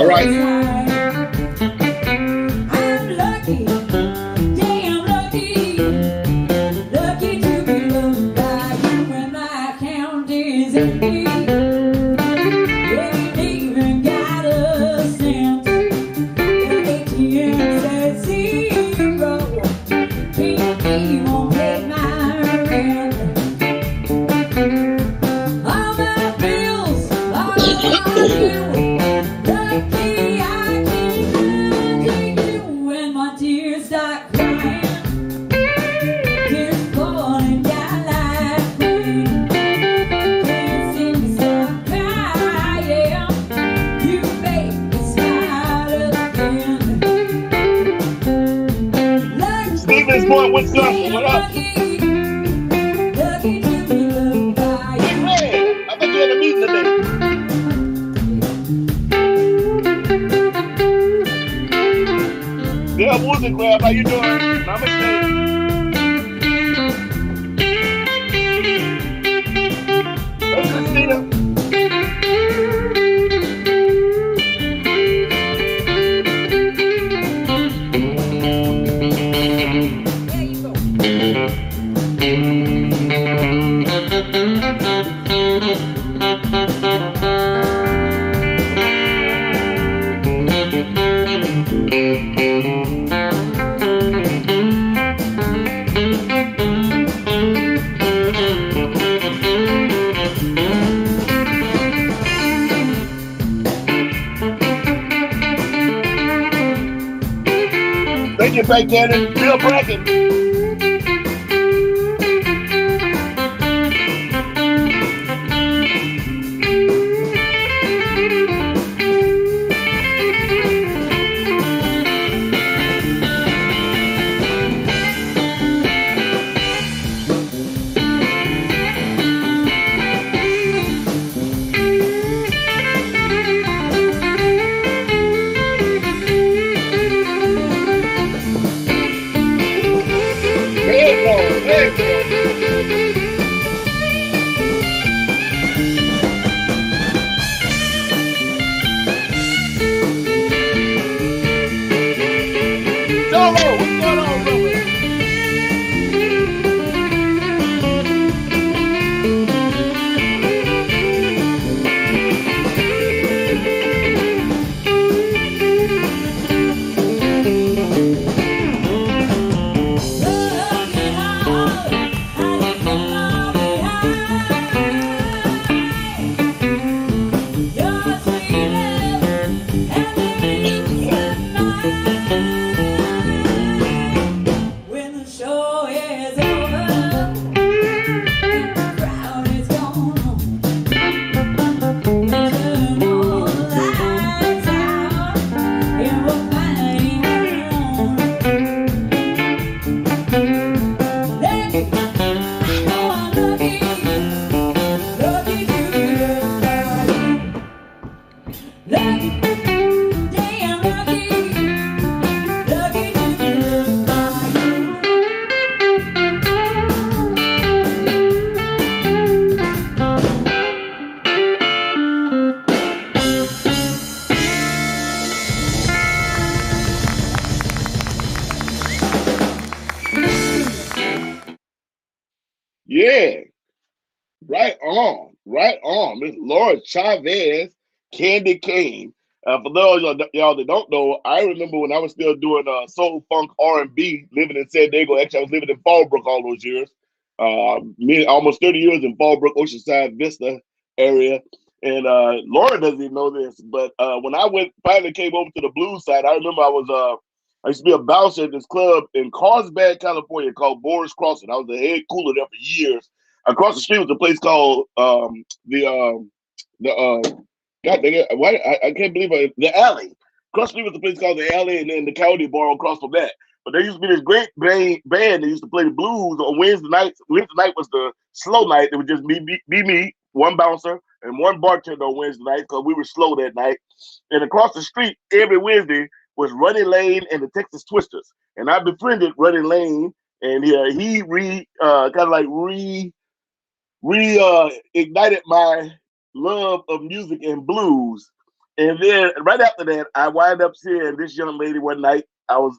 right. I'm lucky, damn lucky, lucky to be loved by you when my account is empty. Ain't even got a cent. The ATM says zero. Can't even pay my rent. All my bills are due. Lucky I can run to you when my tears start crying. Tears falling down like rain. Can't seem to stop crying. You make me smile again. Stevens Point, Wisconsin. What up? Lucky, lucky to be loved by Big you. Red. I thought you had a meeting today. Yeah, Music Grab. How you doing? Namaste. Hey, Christina. There you go. Thank you, Frank Cannon. Bill Bracken. Headphones, headphones. Solo, what's going on, brother? Looking hard, I leave them all behind. Your sweet love and the reason mine. When the show is over and the crowd is gone, turn all the lights out and we'll find alone. Lucky, I know I'm lucky, lucky to be loved by you. Lucky, damn lucky, lucky to be loved by you. Yeah, right on, right on. Miss Laura Chavez, Candy Cane. For those y'all that don't know, I remember when I was still doing soul funk R&B, living in San Diego. Actually, I was living in Fallbrook all those years. Almost 30 years in Fallbrook, Oceanside Vista area. And Laura doesn't even know this, but when I finally came over to the blues side, I remember I used to be a bouncer at this club in Carlsbad, California, called Boris Crossing. I was the head cooler there for years. Across the street was a place called the God dang it, why I can't believe the Alley. Across the street was a place called the Alley, and then the County Bar across from that. But there used to be this great band that used to play the blues on Wednesday nights. Wednesday night was the slow night. It would just be me, one bouncer, and one bartender on Wednesday night because we were slow that night. And across the street every Wednesday was Running Lane and the Texas Twisters. And I befriended Running Lane, and he ignited my love of music and blues. And then right after that, I wind up seeing this young lady one night. I was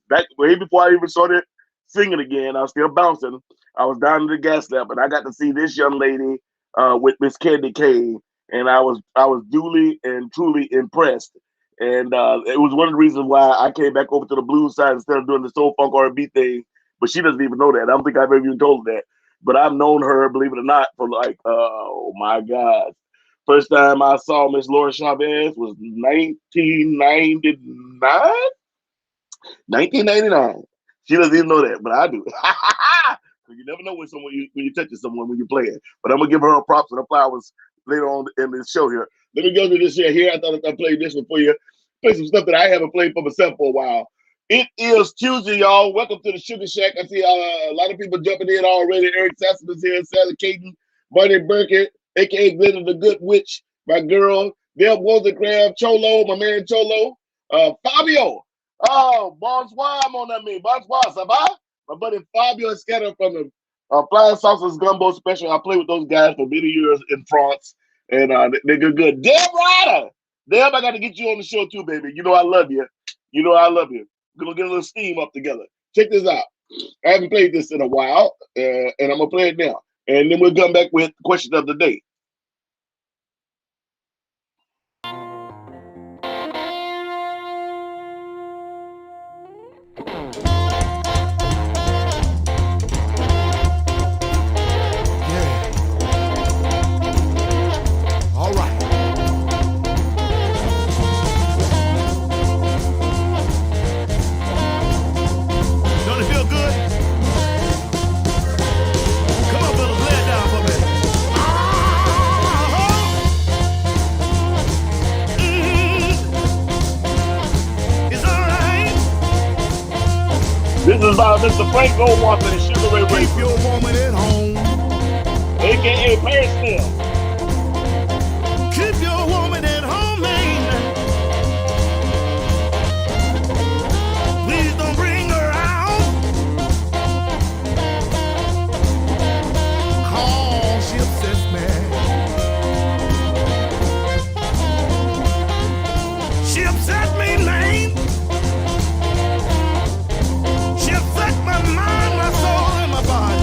back way before I even started singing again. I was still bouncing. I was down in the gas lamp, and I got to see this young lady with Miss Candy Cane, and I was duly and truly impressed. And it was one of the reasons why I came back over to the blues side instead of doing the soul funk R&B thing. But she doesn't even know that. I don't think I've ever even told her that. But I've known her, believe it or not, for like, oh my God. First time I saw Miss Laura Chavez was 1999. 1999. She doesn't even know that, but I do. You never know when you're touching someone when you're playing. But I'm gonna give her props and her flowers later on in this show here. Let me go to this here. I thought I played this one for you. Play some stuff that I haven't played for myself for a while. It is Tuesday, y'all. Welcome to the Sugar Shack. I see a lot of people jumping in already. Eric Sasson is here, Sally Caden, Bunny Burkett, aka Glitter the Good Witch, my girl, Deb Wozencraft, Cholo, my man Cholo, Fabio. Oh, bonsoir, mon ami. Bonsoir, ça va? My buddy Fabio Scatter from the Flying Saucers Gumbo Special. I played with those guys for many years in France, and they're good. Deb Ryder! Deb, I got to get you on the show too, baby. You know I love you. You know I love you. We're going to get a little steam up together. Check this out. I haven't played this in a while, and I'm going to play it now. And then we'll come back with question of the day. This is by Mr. Frank Goldwasser and Sugar Ray Ray. Keep your woman at home. A.K.A. Paris Snail. Keep your woman at home, man. Please don't bring her out. Cause she upsets me. She upset me, man. She upset my mind, my soul, and my body.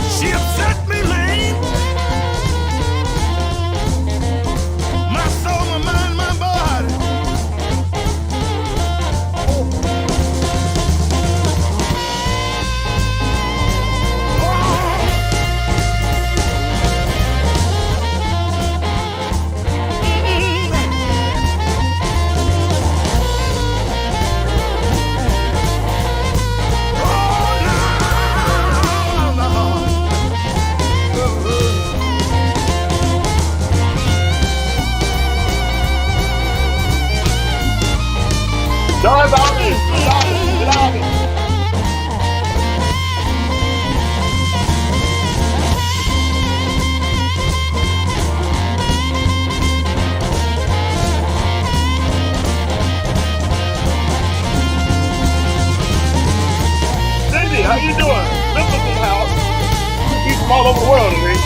She upset me, man. My soul, my mind, my body. Don's on it. Get on it. Get on it. Cindy, how you doing? Memphis in the house. He's from all over the world, I think.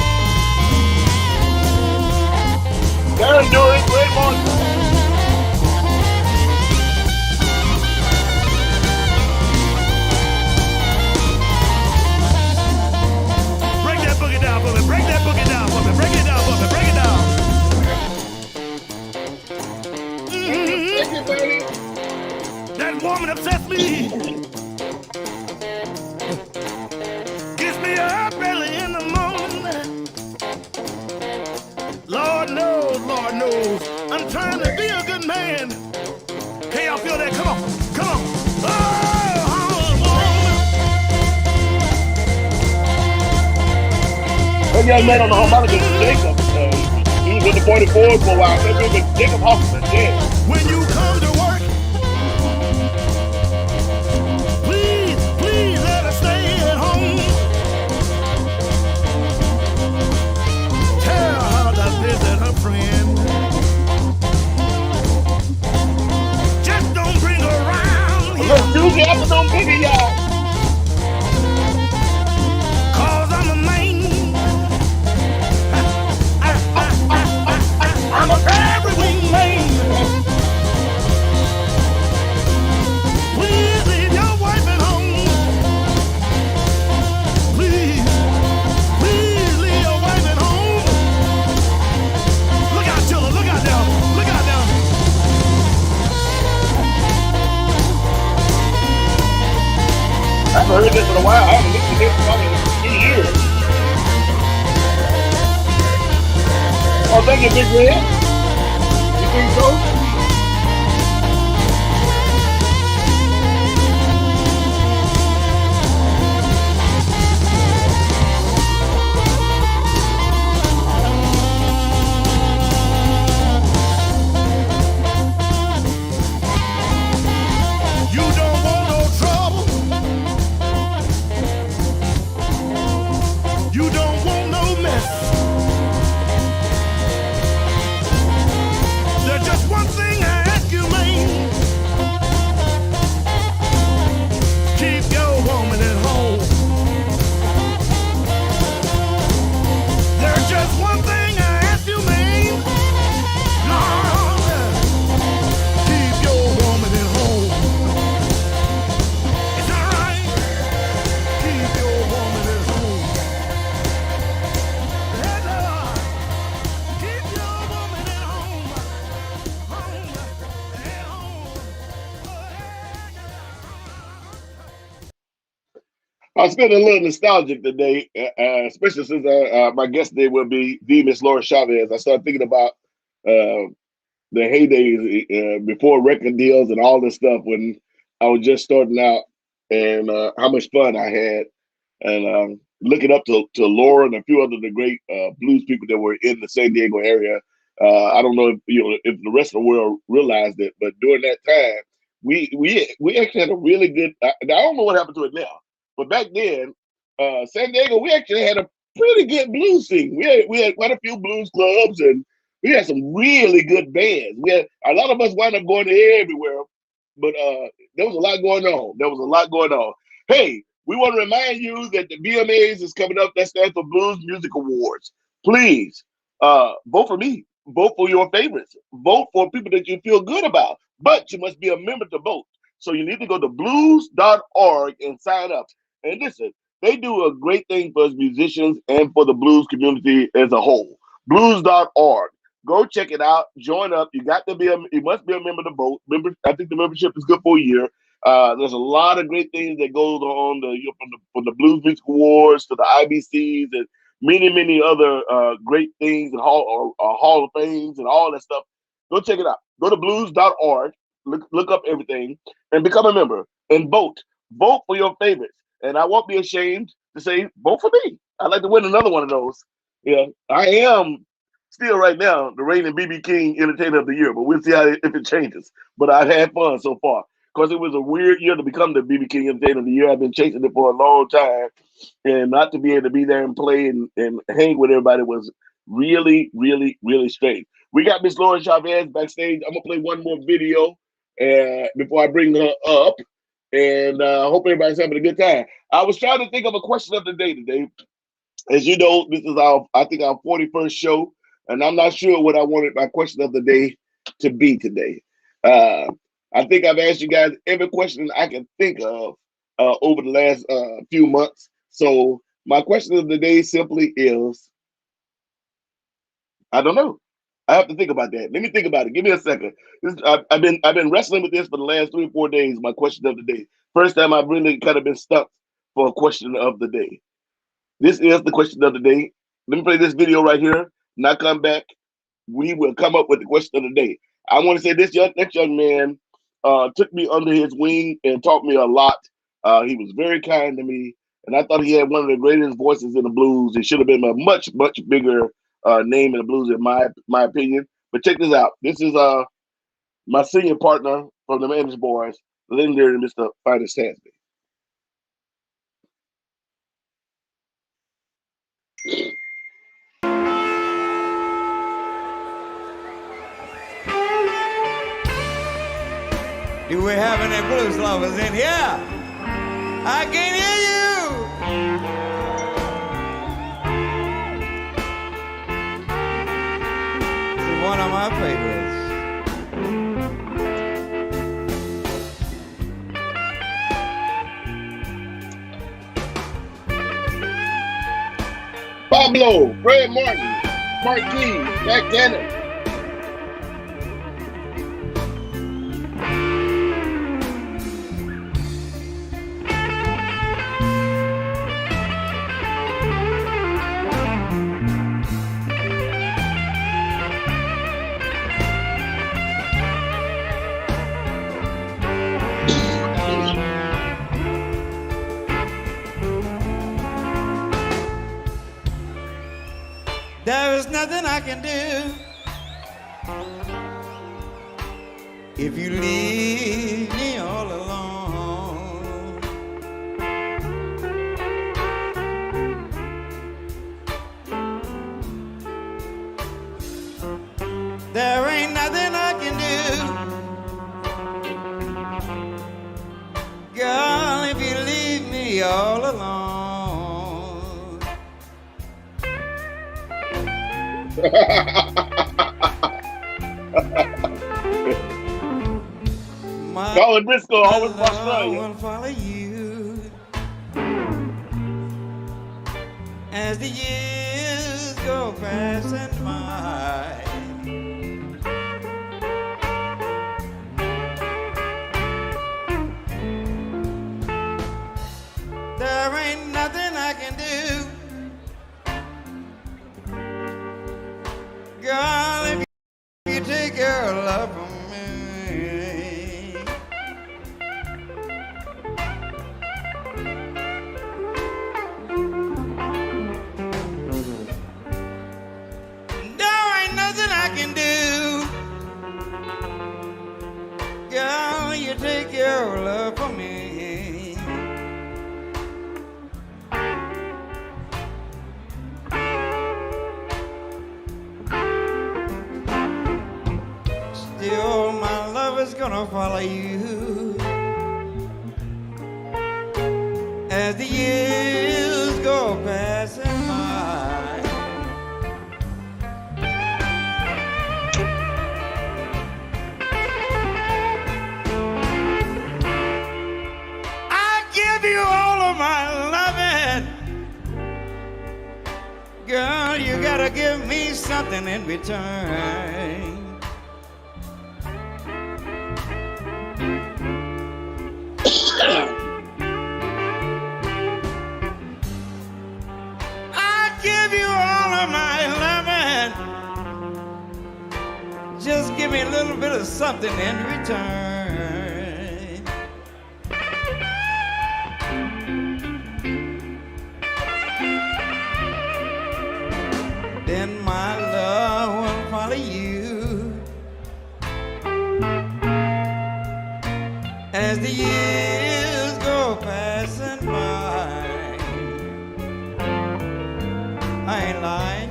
Darren doing great morning. Break that boogie down for me. Break that boogie down for me. Break it down for me. Break it down. Thank you, baby. That woman upsets me. Gets me up early in the morning. Lord knows, I'm trying to be a good man. Can y'all feel that? Come on, come on. That young man on the harmonica is Jacob. He was in the 44s for a while. That was Jacob Hoffman, yeah. When you come to work, please let her stay at home. Tell her to visit her friend. Just don't bring her around here. Look, Tuesday afternoon, baby, y'all. Cause I'm a man. I haven't listened to this probably in 3 years. Oh, thank you, Big Red. You think so? You don't want no trouble. You don't want no mess. There's just one thing I ask you, man. Keep your woman at home. There's just one thing I ask you, man. Lord, keep your woman at home. Is that right? Keep your woman at home. Hey, Lord, keep your woman at home. Home, at home. I spent a little nostalgic today, especially since my guest today will be the Miss Laura Chavez. I started thinking about uh, the heydays before record deals and all this stuff when I was just starting out, and how much fun I had, and looking up to Laura and a few other the great blues people that were in the San Diego area. I don't know if if the rest of the world realized it, but during that time, we actually had a really good. I don't know what happened to it now, but back then, San Diego, we actually had a pretty good blues scene. We had quite a few blues clubs, and we had some really good bands. We had a lot of us wound up going everywhere, but there was a lot going on. There was a lot going on. Hey, we want to remind you that the BMAs is coming up. That stands for Blues Music Awards. Please vote for me. Vote for your favorites. Vote for people that you feel good about. But you must be a member to vote. So you need to go to blues.org and sign up. And listen, they do a great thing for us musicians and for the blues community as a whole. Blues.org. Go check it out. Join up. You must be a member to vote. I think the membership is good for a year. There's a lot of great things that goes on from the Blues Music Awards to the IBCs and many other great things and Hall of Fames and all that stuff. Go check it out. Go to blues.org, look up everything, and become a member and vote. Vote for your favorites. And I won't be ashamed to say, vote for me. I'd like to win another one of those. Yeah, I am still right now the reigning BB King Entertainer of the Year, but we'll see if it changes. But I've had fun so far because it was a weird year to become the BB King Entertainer of the Year. I've been chasing it for a long time, and not to be able to be there and play and hang with everybody was really strange. We got Miss Laura Chavez backstage. I'm gonna play one more video before I bring her up, and hope everybody's having a good time. I was trying to think of a question of the day today. As you know, this is our 41st show, and I'm not sure what I wanted my question of the day to be today. I think I've asked you guys every question I can think of over the last few months. So my question of the day simply is, I don't know. I have to think about that. Let me think about it. Give me a second. I've been wrestling with this for the last 3 or 4 days. My question of the day. First time I've really kind of been stuck for a question of the day. This is the question of the day. Let me play this video right here. When I come back, we will come up with the question of the day. I want to say this next young man took me under his wing and taught me a lot. He was very kind to me, and I thought he had one of the greatest voices in the blues. He should have been a much bigger name in the blues, in my opinion. But check this out. This is my senior partner from the Managed Boys, the legendary Mr. Finest Tansby. Do we have any blues lovers in here? I can hear you. This is one of my favorites. Pablo, Fred Martin, Marquis, Mac Cannon. nothing I can do if you leave me all alone. There ain't nothing I can do, girl, if you leave me all alone. Colin Briscoe always from I Australia. will follow you as the years go passing by. There ain't nothing I can do, girl, if you take your love from me. There ain't nothing I can do, girl, you take your love from me. Still, my love is gonna follow you as the years go passing by. I give you all of my loving, girl, you gotta give me something in return. I give you all of my loving, just give me a little bit of something in return. Then my love will follow you as the years go passing by. I ain't lying.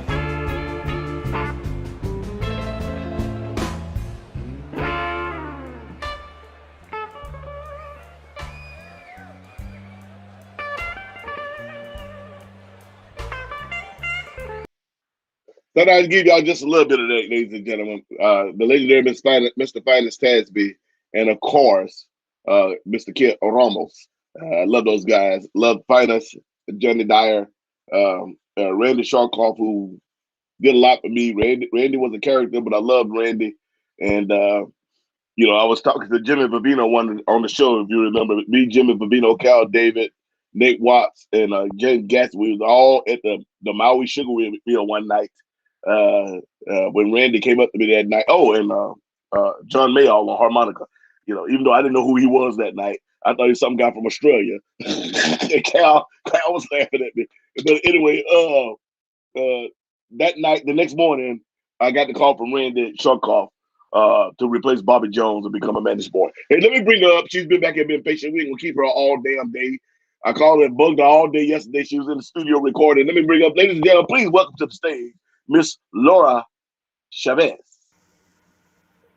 Thought I'd give y'all just a little bit of that, ladies and gentlemen. The legendary Mr. Finest Tasby, and of course, Mr. Kid Ramos. I love those guys. Love Finest, Johnny Dyer, Randy Sharkoff, who did a lot for me. Randy was a character, but I loved Randy. And you know, I was talking to Jimmy Vivino on the show, if you remember. Me, Jimmy Vivino, Cal David, Nate Watts, and James Gatsby. We was all at the Maui Sugar Wheel one night. When Randy came up to me that night. Oh, and John Mayall on harmonica. You know, even though I didn't know who he was that night, I thought he was some guy from Australia. And Cal was laughing at me. But anyway, that night, the next morning, I got the call from Randy Sharkoff to replace Bobby Jones and become a manager boy. Hey, let me bring her up. She's been back here being patient. We ain't gonna keep her all damn day. I called her and bugged her all day yesterday. She was in the studio recording. Let me bring up, ladies and gentlemen, please welcome to the stage, Miss Laura Chavez.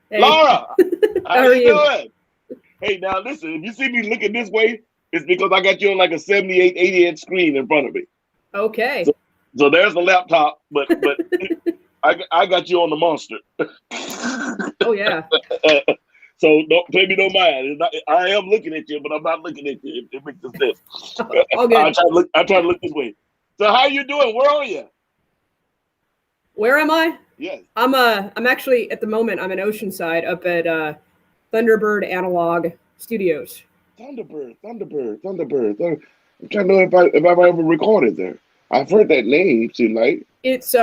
Hey. Laura, how are you you? doing? Hey, now listen, if you see me looking this way, it's because I got you on like a 78, 80-inch screen in front of me. Okay. So there's the laptop, but I got you on the monster. Oh yeah. So don't pay me no mind. I am looking at you, but I'm not looking at you. It makes sense. All good. I try to look this way. So how you doing? Where are you? Where am I? Yes. I'm actually at the moment I'm in Oceanside up at Thunderbird Analog Studios. Thunderbird. I'm trying to know if I've ever recorded there. I've heard that name tonight. It's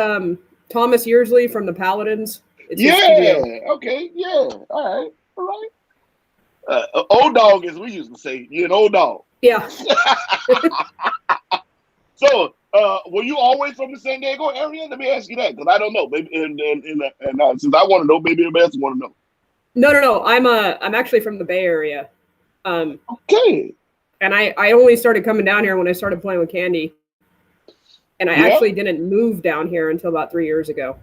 Thomas Yearsley from the Paladins. It's his Yeah. studio. Okay. Yeah. All right. Old dog, as we used to say. You're an old dog. Yeah. So Were you always from the San Diego area? Let me ask you that, because I don't know. Maybe, and since I want to know, maybe everybody else want to know. No. I'm actually from the Bay Area. Okay. And I only started coming down here when I started playing with Candy. And I Yeah. actually didn't move down here until about 3 years ago.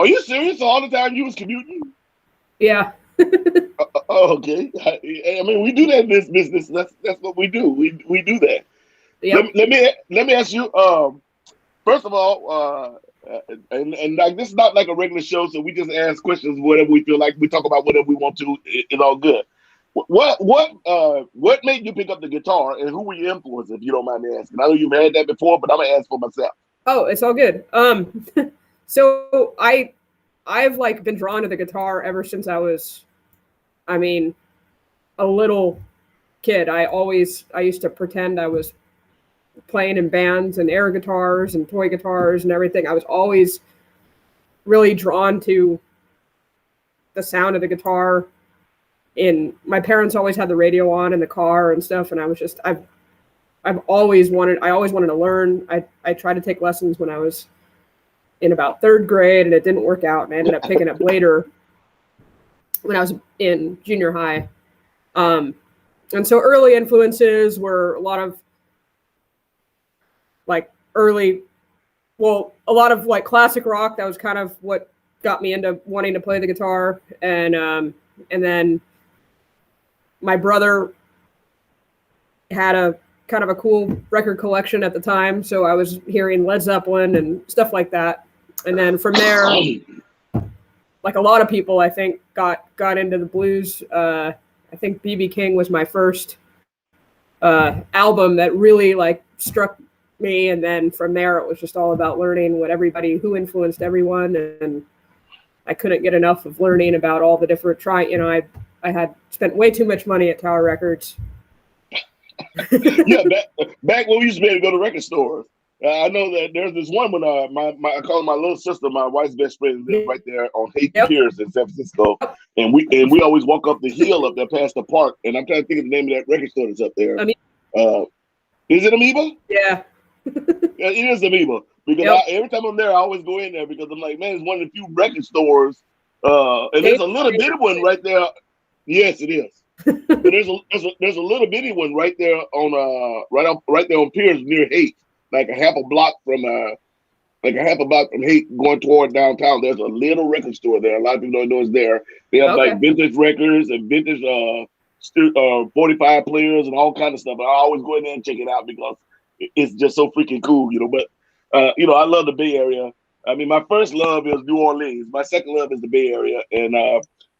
Are you serious? All the time you was commuting? Yeah. Okay. I mean, we do that in this business. That's what we do. We do that. Yep. Let me ask you. First of all, and like this is not like a regular show, so we just ask questions whatever we feel like. We talk about whatever we want to. It's all good. What made you pick up the guitar, and who were your influences, if you don't mind me asking? I know you've had that before, but I'm gonna ask for myself. Oh, it's all good. So I've like been drawn to the guitar ever since I was, I mean, a little kid. I used to pretend I was playing in bands and air guitars and toy guitars and everything. I was always really drawn to the sound of the guitar. My parents always had the radio on in the car and stuff, and I was just I always wanted to learn. I tried to take lessons when I was in about 3rd grade, and it didn't work out, and I ended up picking up later when I was in junior high. And so early influences were a lot of like a lot of like classic rock. That was kind of what got me into wanting to play the guitar. And then my brother had a kind of a cool record collection at the time, so I was hearing Led Zeppelin and stuff like that. And then from there, like a lot of people, I think got into the blues. I think B.B. King was my first album that really like struck me, and then from there it was just all about learning who influenced everyone, and I couldn't get enough of learning about all the different I had spent way too much money at Tower Records. Yeah, back when we used to be able to go to record stores. I know that there's this one when I call my little sister, my wife's best friend, lives right there on Haight Piers in San Francisco, and we always walk up the hill up there past the park, and I'm trying to think of the name of that record store that's up there. Is it Amoeba? Yeah. Yeah, it is Amoeba, because every time I'm there, I always go in there because I'm like, man, it's one of the few record stores, and there's a little bitty one right there. Yes, it is. But there's a little bitty one right there on right there on Piers near Haight, like a half a block from Haight going toward downtown. There's a little record store there. A lot of people don't know it's there. They have like vintage records and vintage 45 players and all kind of stuff. But I always go in there and check it out because it's just so freaking cool, But I love the Bay Area. I mean, my first love is New Orleans. My second love is the Bay Area, and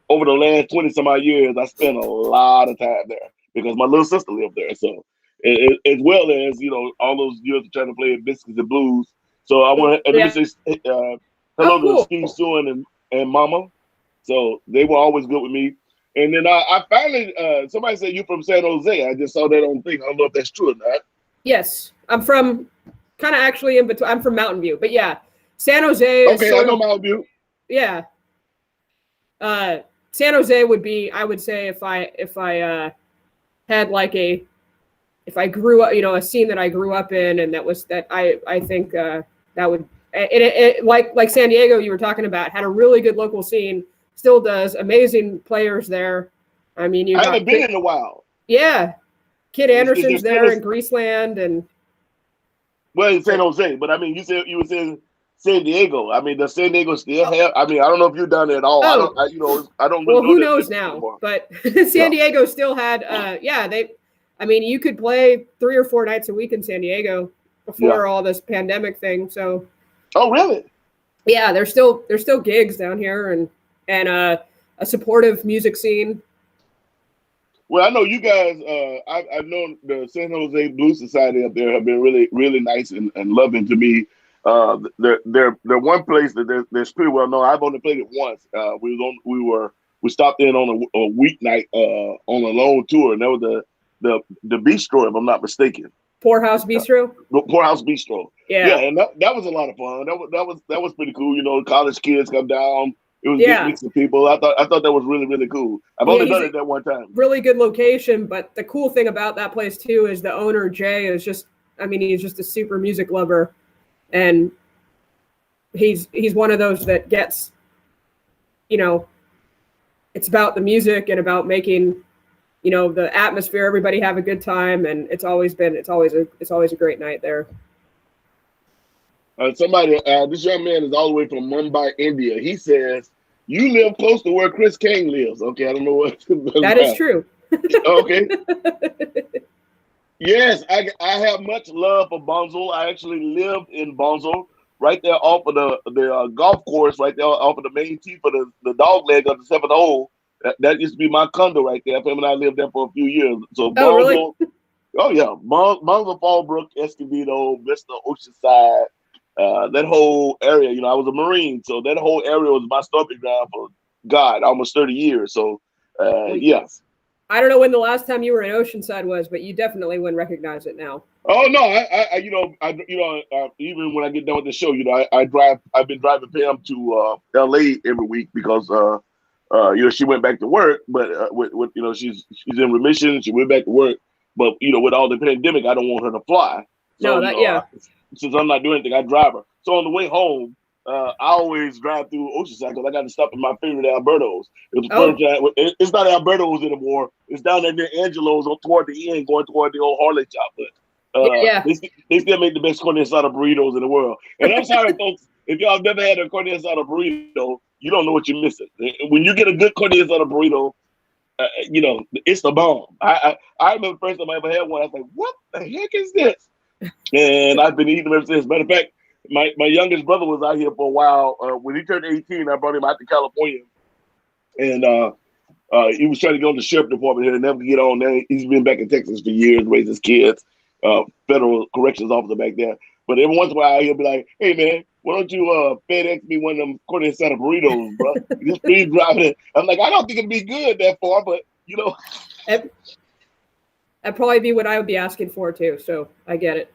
over the last 20 some odd years, I spent a lot of time there because my little sister lived there. So, as well as, all those years of trying to play Biscuits and Blues. So I want to let me say hello to Steve Sewin and Mama. So they were always good with me. And then I finally, somebody said you're from San Jose. I just saw that on thing. I don't know if that's true or not. Yes. I'm from kind of actually in between. I'm from Mountain View, but yeah, San Jose. Okay, I know Mountain View. Yeah. San Jose would be, I would say, if I had like if I grew up, a scene that I grew up in, and I think that would, it like San Diego, you were talking about, had a really good local scene, still does, amazing players there. I mean, I haven't been in a while. Yeah. Kid Anderson's there in Greaseland, and well, in San Jose, but I mean, you was in San Diego. I mean, does San Diego still have? I mean, I don't know if you're down there at all. Oh. I don't. Well, really who knows now? Anymore. But San Diego still had. You could play 3 or 4 nights a week in San Diego before all this pandemic thing. So. Oh, really? Yeah, there's still gigs down here, and a supportive music scene. Well, I know you guys. I've known the San Jose Blues Society up there have been really, really nice and loving to me. They're one place that they're pretty well known. I've only played it once. We stopped in on a weeknight on a long tour, and that was the bistro, if I'm not mistaken. Poorhouse Bistro. Poorhouse Bistro. Yeah, and that was a lot of fun. That was pretty cool. College kids come down. It was a big mix of people. I thought that was really, really cool. I've only done it that one time. Really good location, but the cool thing about that place too is the owner, Jay, is just I mean, he's just a super music lover, and he's one of those that gets, you know, it's about the music and about making, you know, the atmosphere, everybody have a good time, and it's always a great night there. This young man is all the way from Mumbai, India. He says, "You live close to where Chris King lives." Okay, I don't know what that is true. Okay. Yes, I have much love for Bonzel. I actually lived in Bonzel, right there off of the golf course, right there off of the main tee for the dog leg of the seventh hole. That used to be my condo right there. Him and I lived there for a few years. So Oh, really? Oh yeah, Bonzel, Fallbrook, Escondido, Vista, Oceanside, that whole area. You know, I was a Marine, so that whole area was my stomping ground for God, almost 30 years. So yes. I don't know when the last time you were in Oceanside was, but you definitely wouldn't recognize it now. Oh no, even when I get done with the show, you know, I drive. I've been driving Pam to L.A. every week because you know, she went back to work, but with you know, she's in remission. She went back to work, but you know, with all the pandemic, I don't want her to fly. So since I'm not doing anything, I drive her. So on the way home, I always drive through Oceanside because I got to stop at my favorite Alberto's. It's not Alberto's anymore. It's down there near Angelo's toward the end, going toward the old Harley shop. But they still make the best carne asada burritos in the world. And I'm sorry, folks, if y'all have never had a carne asada burrito, you don't know what you're missing. When you get a good carne asada burrito, you know, it's the bomb. I remember the first time I ever had one, I was like, what the heck is this? And I've been eating them ever since. Matter of fact, my youngest brother was out here for a while. When he turned 18, I brought him out to California. And he was trying to go to the sheriff department here and never get on there. He's been back in Texas for years, raised his kids, federal corrections officer back there. But every once in a while, he'll be like, hey, man, why don't you FedEx me one of them carne asada burritos, bro? Just please drive it. I'm like, I don't think it'd be good that far, but, you know. That'd probably be what I would be asking for, too. So I get it.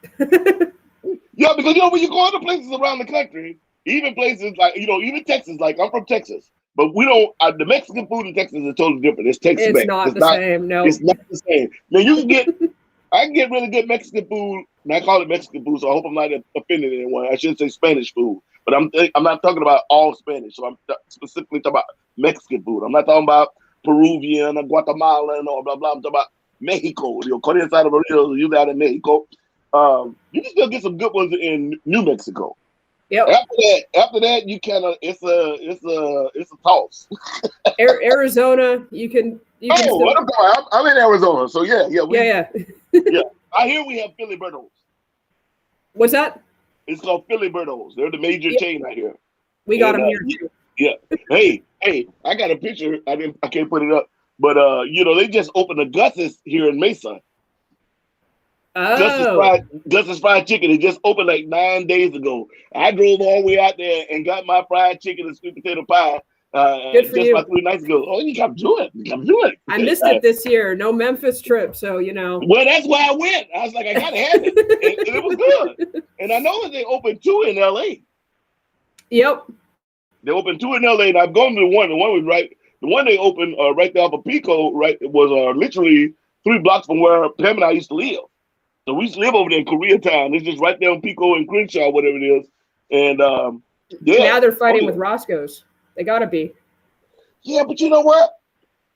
Yeah, because, you know, when you go other places around the country, even places like, you know, even Texas, like I'm from Texas, but we don't, the Mexican food in Texas is totally different. It's Tex-Mex. It's not the same, no. It's not the same. Now, I can get really good Mexican food, and I call it Mexican food, so I hope I'm not offending anyone. I should say Spanish food, but I'm not talking about all Spanish, so I'm specifically talking about Mexican food. I'm not talking about Peruvian or Guatemalan or blah, blah. I'm talking about Mexico. You know, carne asada burritos, you got in Mexico. You can still get some good ones in New Mexico. Yep. After that, you kind of it's a toss. Arizona, you can. I'm in Arizona, so yeah. Yeah. I hear we have Philly Birdos. What's that? It's called Philly Birdos. They're the major chain out here. We got them here too. Yeah. Hey, I got a picture. I can't put it up, but you know, they just opened a Gus's here in Mesa. Oh. Gus's fried chicken. It just opened like 9 days ago. I drove all the way out there and got my fried chicken and sweet potato pie. Good for just you. about 3 nights ago. Oh, you got to do it. I missed it this year. No Memphis trip, so you know. Well, that's why I went. I was like, I gotta have it, and it was good. And I know that they opened 2 in L.A. Yep. They opened 2 in L.A. and I've gone to the one. The one was right. The one they opened right there off of Pico. Right, it was literally 3 blocks from where Pam and I used to live. So we used to live over there in Koreatown. It's just right there on Pico and Crenshaw, whatever it is. And now they're fighting with Roscoe's. They gotta be. Yeah, but you know what?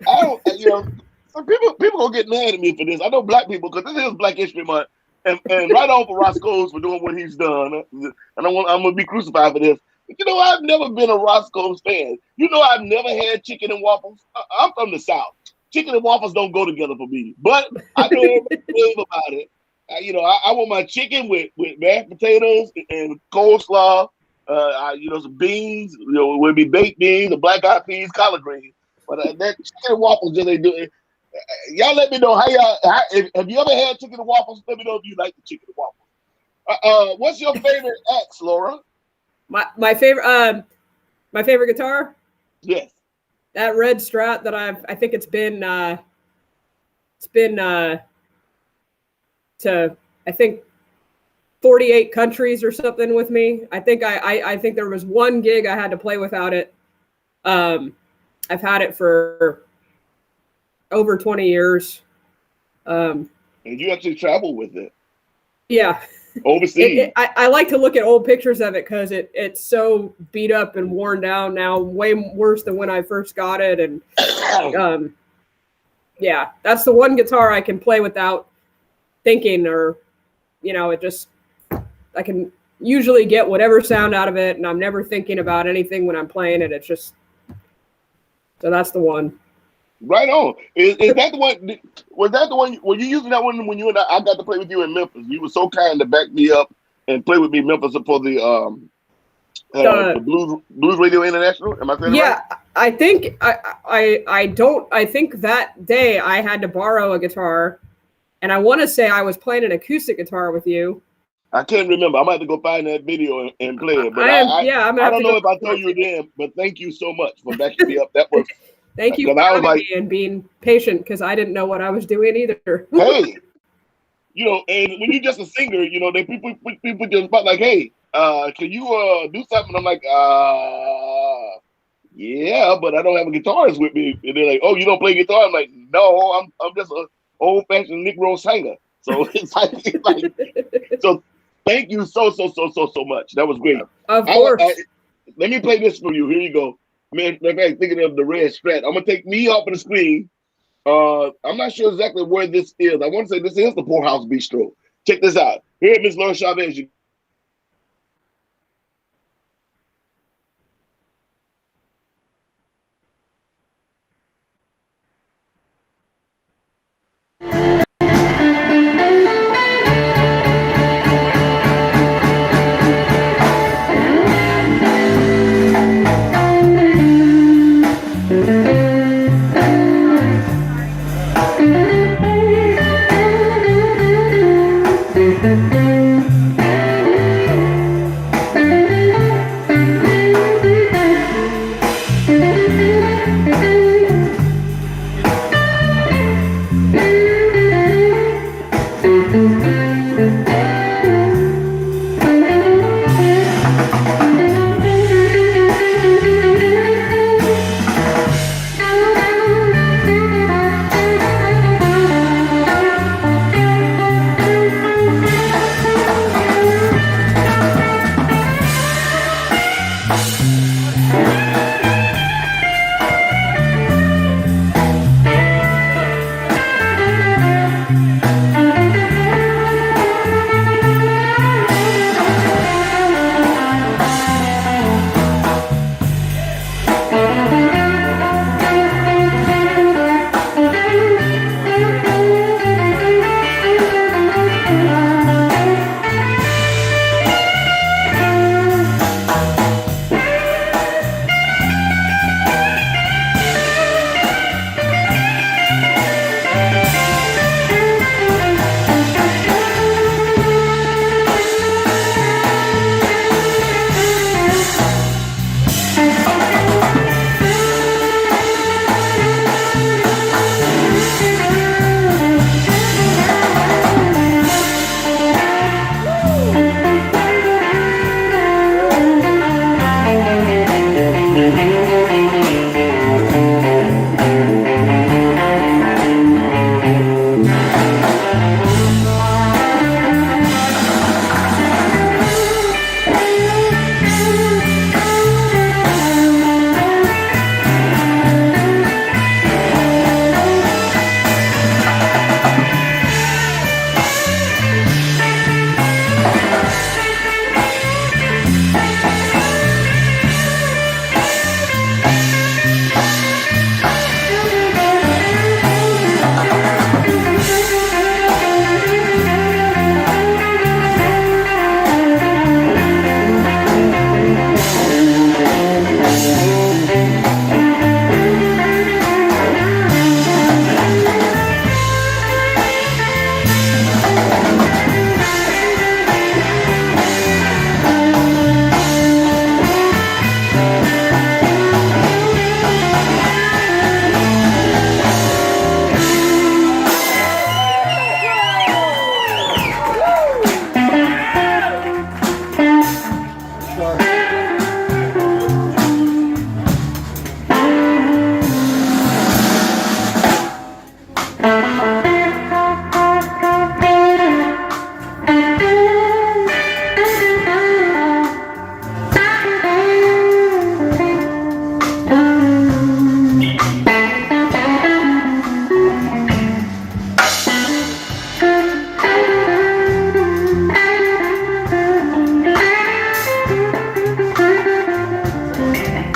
I don't. You know, some people gonna get mad at me for this. I know black people because this is Black History Month, and right on for Roscoe's for doing what he's done. And I'm gonna be crucified for this. But you know, I've never been a Roscoe's fan. You know, I've never had chicken and waffles. I'm from the South. Chicken and waffles don't go together for me. But I know everything about it. You know, I want my chicken with mashed potatoes and coleslaw. You know, some beans. You know, it would be baked beans, the black eyed peas, collard greens. But that chicken and waffles just ain't doing. Y'all let me know how have you ever had chicken and waffles? Let me know if you like the chicken and waffles. What's your favorite X, Laura? My favorite guitar. Yes. That red Strat that I think it's been to I think 48 countries or something with me. I think there was one gig I had to play without it. I've had it for over 20 years. And you actually travel with it. Yeah. overseas. I like to look at old pictures of it because it's so beat up and worn down now, way worse than when I first got it. And yeah, that's the one guitar I can play without thinking, or it just, I can usually get whatever sound out of it, and I'm never thinking about anything when I'm playing it. It's just, so that's the one. Right on. Is that the one? Was that the one? Were you using that one when you and I got to play with you in Memphis? You were so kind to back me up and play with me in Memphis for the Blues Radio International. Am I saying Yeah, right? I think I think that day I had to borrow a guitar, and I want to say I was playing an acoustic guitar with you. I can't remember. I might have to go find that video and play it. But I'm gonna I have don't to know go if I told you then, but thank you so much for backing me up. That was Thank you for having me and being patient, because I didn't know what I was doing either. Hey, and when you're just a singer, they people just spot like, hey, can you do something? I'm like, yeah, but I don't have a guitarist with me. And they're like, oh, you don't play guitar? I'm like, no, I'm just an old fashioned Negro singer. So it's like so. Thank you so much. That was great. Of course. Let me play this for you. Here you go. Man, in fact, thinking of the red Strat. I'm gonna take me off of the screen. I'm not sure exactly where this is. I want to say this is the Poorhouse Bistro. Check this out. Here, Miss Laura Chavez.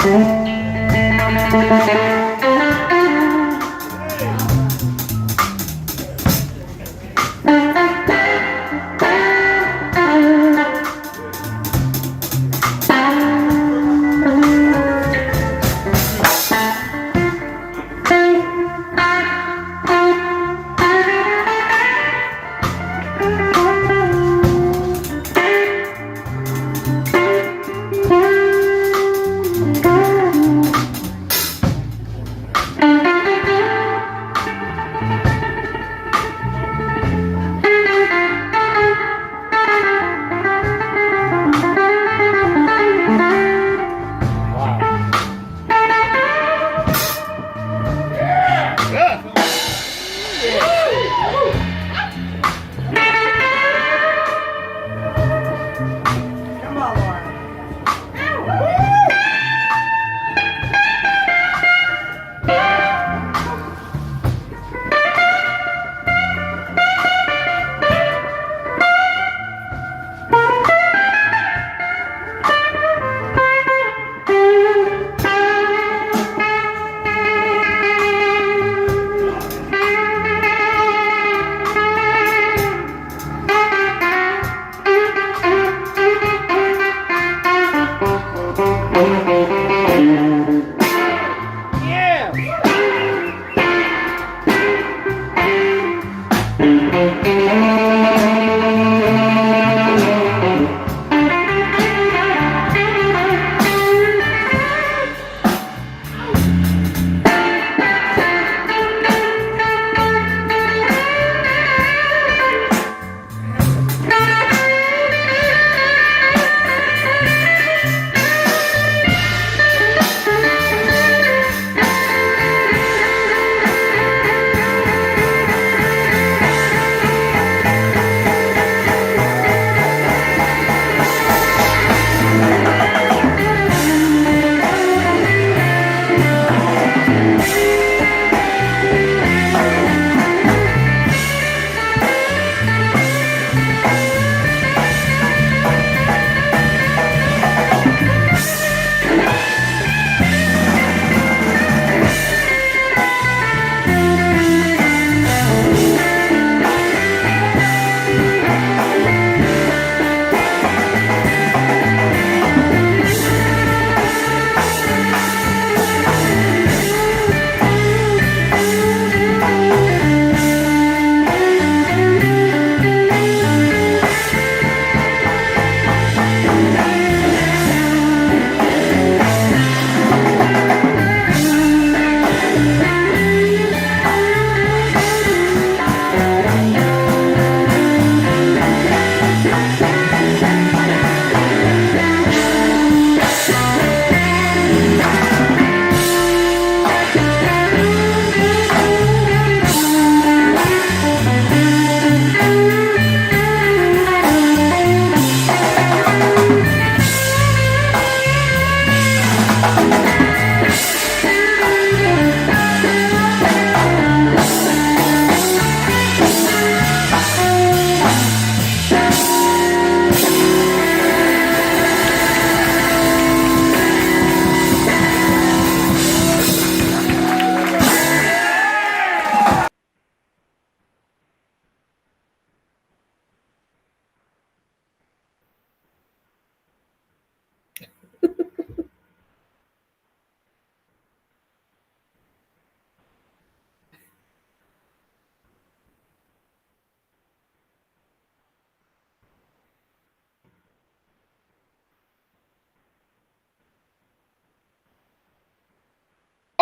I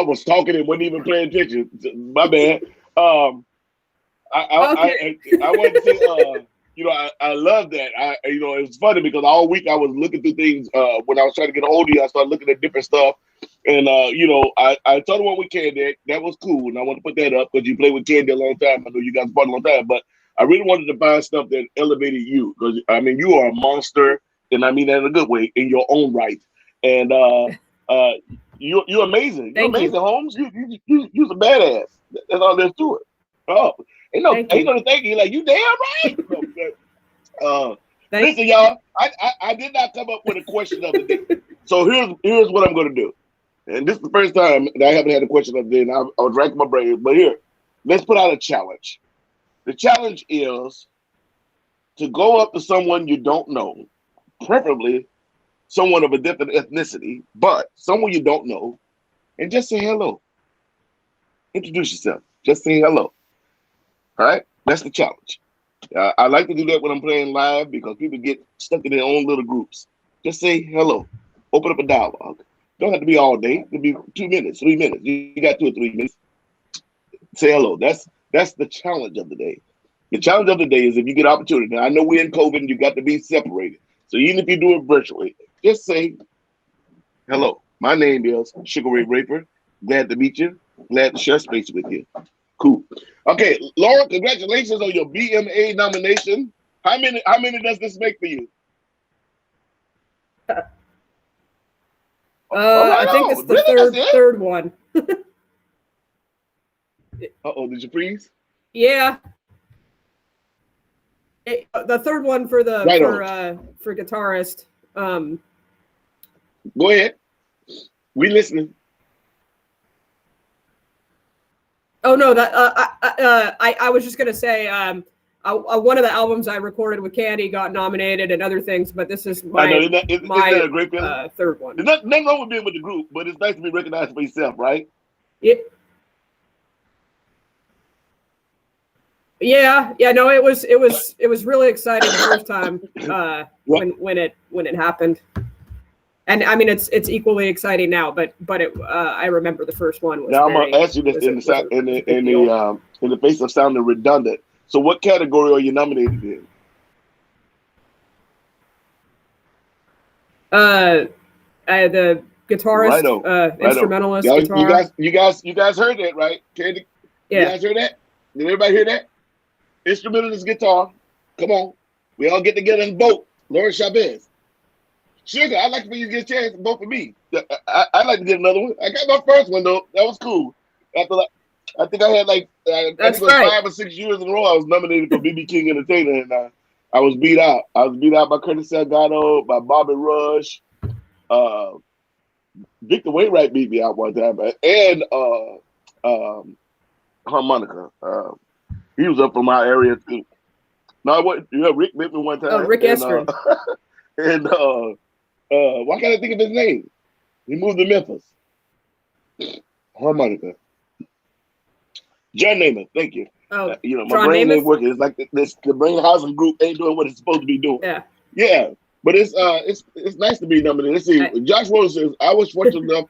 was talking and wasn't even paying attention. My bad. Um, Okay. I wanted to say, I love that. It's funny because all week I was looking through things. When I was trying to get a hold of you, I started looking at different stuff. And I told her what we Candy. That was cool, and I want to put that up because you played with Candy a long time. I know you guys fought a long time, but I really wanted to find stuff that elevated you because I mean you are a monster, and I mean that in a good way in your own right. And uh, you're amazing. You're Thank amazing, you. Holmes. You're a badass. That's all there's to it. Oh, Thank ain't you. no thank you. Like you damn right. No, Thank listen, y'all. I did not come up with a question of the day. So here's what I'm gonna do. And this is the first time that I haven't had a question of the day, and I was racking my brain. But here, let's put out a challenge. The challenge is to go up to someone you don't know, preferably someone of a different ethnicity, but someone you don't know, and just say hello. Introduce yourself. Just say hello. All right? That's the challenge. I like to do that when I'm playing live because people get stuck in their own little groups. Just say hello. Open up a dialogue. Don't have to be all day. It could be 2 minutes, 3 minutes. You got 2 or 3 minutes. Say hello. That's the challenge of the day. The challenge of the day is if you get opportunity. Now I know we're in COVID and you got to be separated. So even if you do it virtually, just say hello. My name is Sugar Ray Raper. Glad to meet you. Glad to share space with you. Cool. Okay, Laura, congratulations on your BMA nomination. How many does this make for you? I think it's the Really? third one. Uh-oh, did you freeze? Yeah. The third one for the Right for guitarist. Go ahead. We listening. Oh no, that I was just gonna say one of the albums I recorded with Candy got nominated and other things, but this is my isn't that a great feeling? third one. There's nothing wrong with being with the group, but it's nice to be recognized for yourself, right? Yeah. No, it was really exciting the first time when it happened. And I mean, it's equally exciting now, but I remember the first one was. Now I'm gonna ask you this in the face of sounding redundant. So, what category are you nominated in? The guitarist, instrumentalist, guitar. You guys heard that, right? Candy? Yeah. You guys heard that? Did everybody hear that? Instrumentalist guitar. Come on, we all get together and vote. Laura Chavez. Sugar, I'd like for you to get a chance to vote for me. I'd like to get another one. I got my first one though. That was cool. After I think I had I think it was 5 or 6 years in a row I was nominated for BB King Entertainer, and I was beat out. I was beat out by Curtis Salgado, by Bobby Rush. Victor Wainwright beat me out one time, and harmonica. He was up from my area too. No, what? Yeah, Rick beat me one time. Oh, Rick Estrin. And why can't I think of his name? He moved to Memphis. Harmonica. John Namath, thank you. Oh, my brain ain't working. It's like the brain housing group ain't doing what it's supposed to be doing. Yeah. But it's nice to be nominated. Let's see. Josh Rose says, I was fortunate enough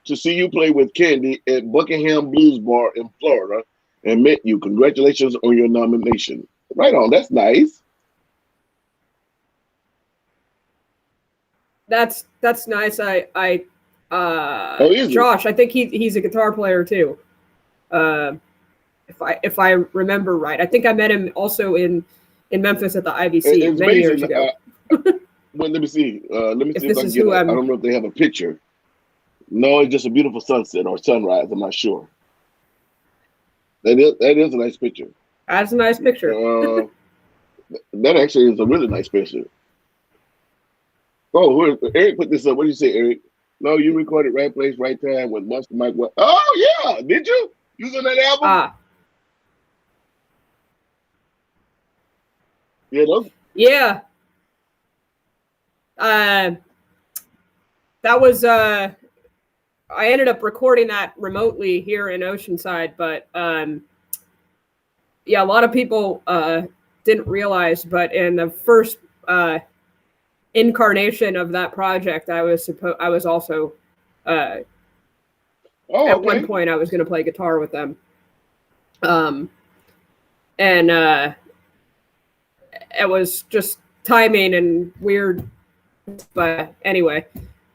to see you play with Candy at Buckingham Blues Bar in Florida and met you. Congratulations on your nomination. Right on. That's nice. That's nice. Josh, I think he's a guitar player too. If I remember right, I think I met him also in Memphis at the IBC many years ago. Well, let me see. Let me see if I can get it. I don't know if they have a picture. No, it's just a beautiful sunset or sunrise. I'm not sure. That is a nice picture. That's a nice picture. That actually is a really nice picture. Oh, Eric put this up. What did you say, Eric? No, you recorded Right Place, Right Time with Monster Mike. Oh, yeah. Did you? You was on that album? Yeah. That was I ended up recording that remotely here in Oceanside, but a lot of people didn't realize, but in the first incarnation of that project, I was also at one point I was going to play guitar with them, and it was just timing and weird, but anyway,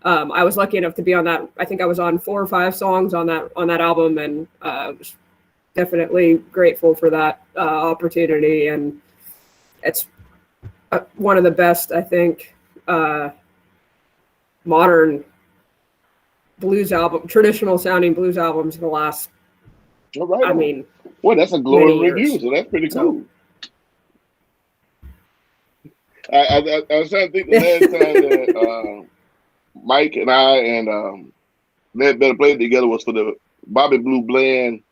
I was lucky enough to be on that. I think I was on 4 or 5 songs on that album, and was definitely grateful for that opportunity, and it's one of the best, I think, modern blues album, traditional sounding blues albums in the last. All right. I mean, well, that's a glowing review, so that's pretty cool. I was trying to think the last time that Mike and I and they had better played together was for the Bobby Blue Bland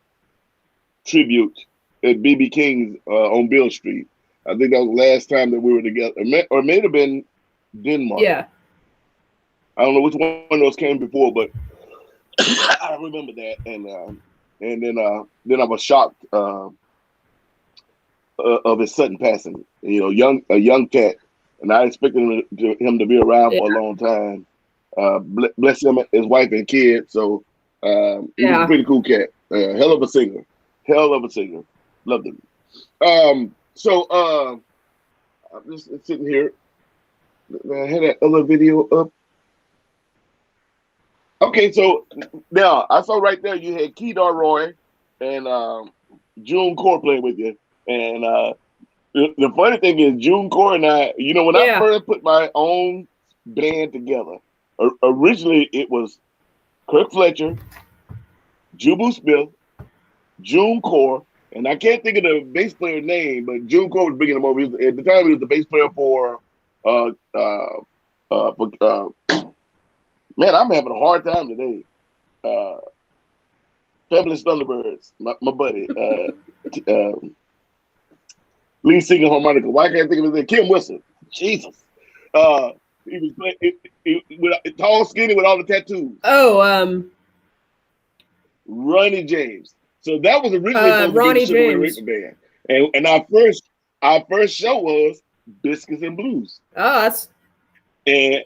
tribute at BB King's on Bill Street. I think that was the last time that we were together. Or it may have been Denmark. Yeah. I don't know which one of those came before, but I remember that. And then I was shocked of his sudden passing. You know, a young cat, and I expected him to be around for a long time. Bless him, his wife and kids. So he was a pretty cool cat. Hell of a singer. Loved him. So I'm just sitting here. I had that other video up. Okay, so now I saw right there you had Kedar Roy and June Core playing with you. And the funny thing is, June Core and I, you know, when I first put my own band together, originally it was Kirk Fletcher, Jubu Smith, June Core, and I can't think of the bass player name, but June Core was bringing him over. At the time, he was the bass player for man, I'm having a hard time today. Fabulous Thunderbirds, my buddy. Lead singer harmonica. Why can't I think of his name? Kim Wilson. Jesus. He was playing with tall, skinny, with all the tattoos. Oh, Ronnie James. So that was originally Ronnie James band. And our first show was Biscuits and Blues. Oh, and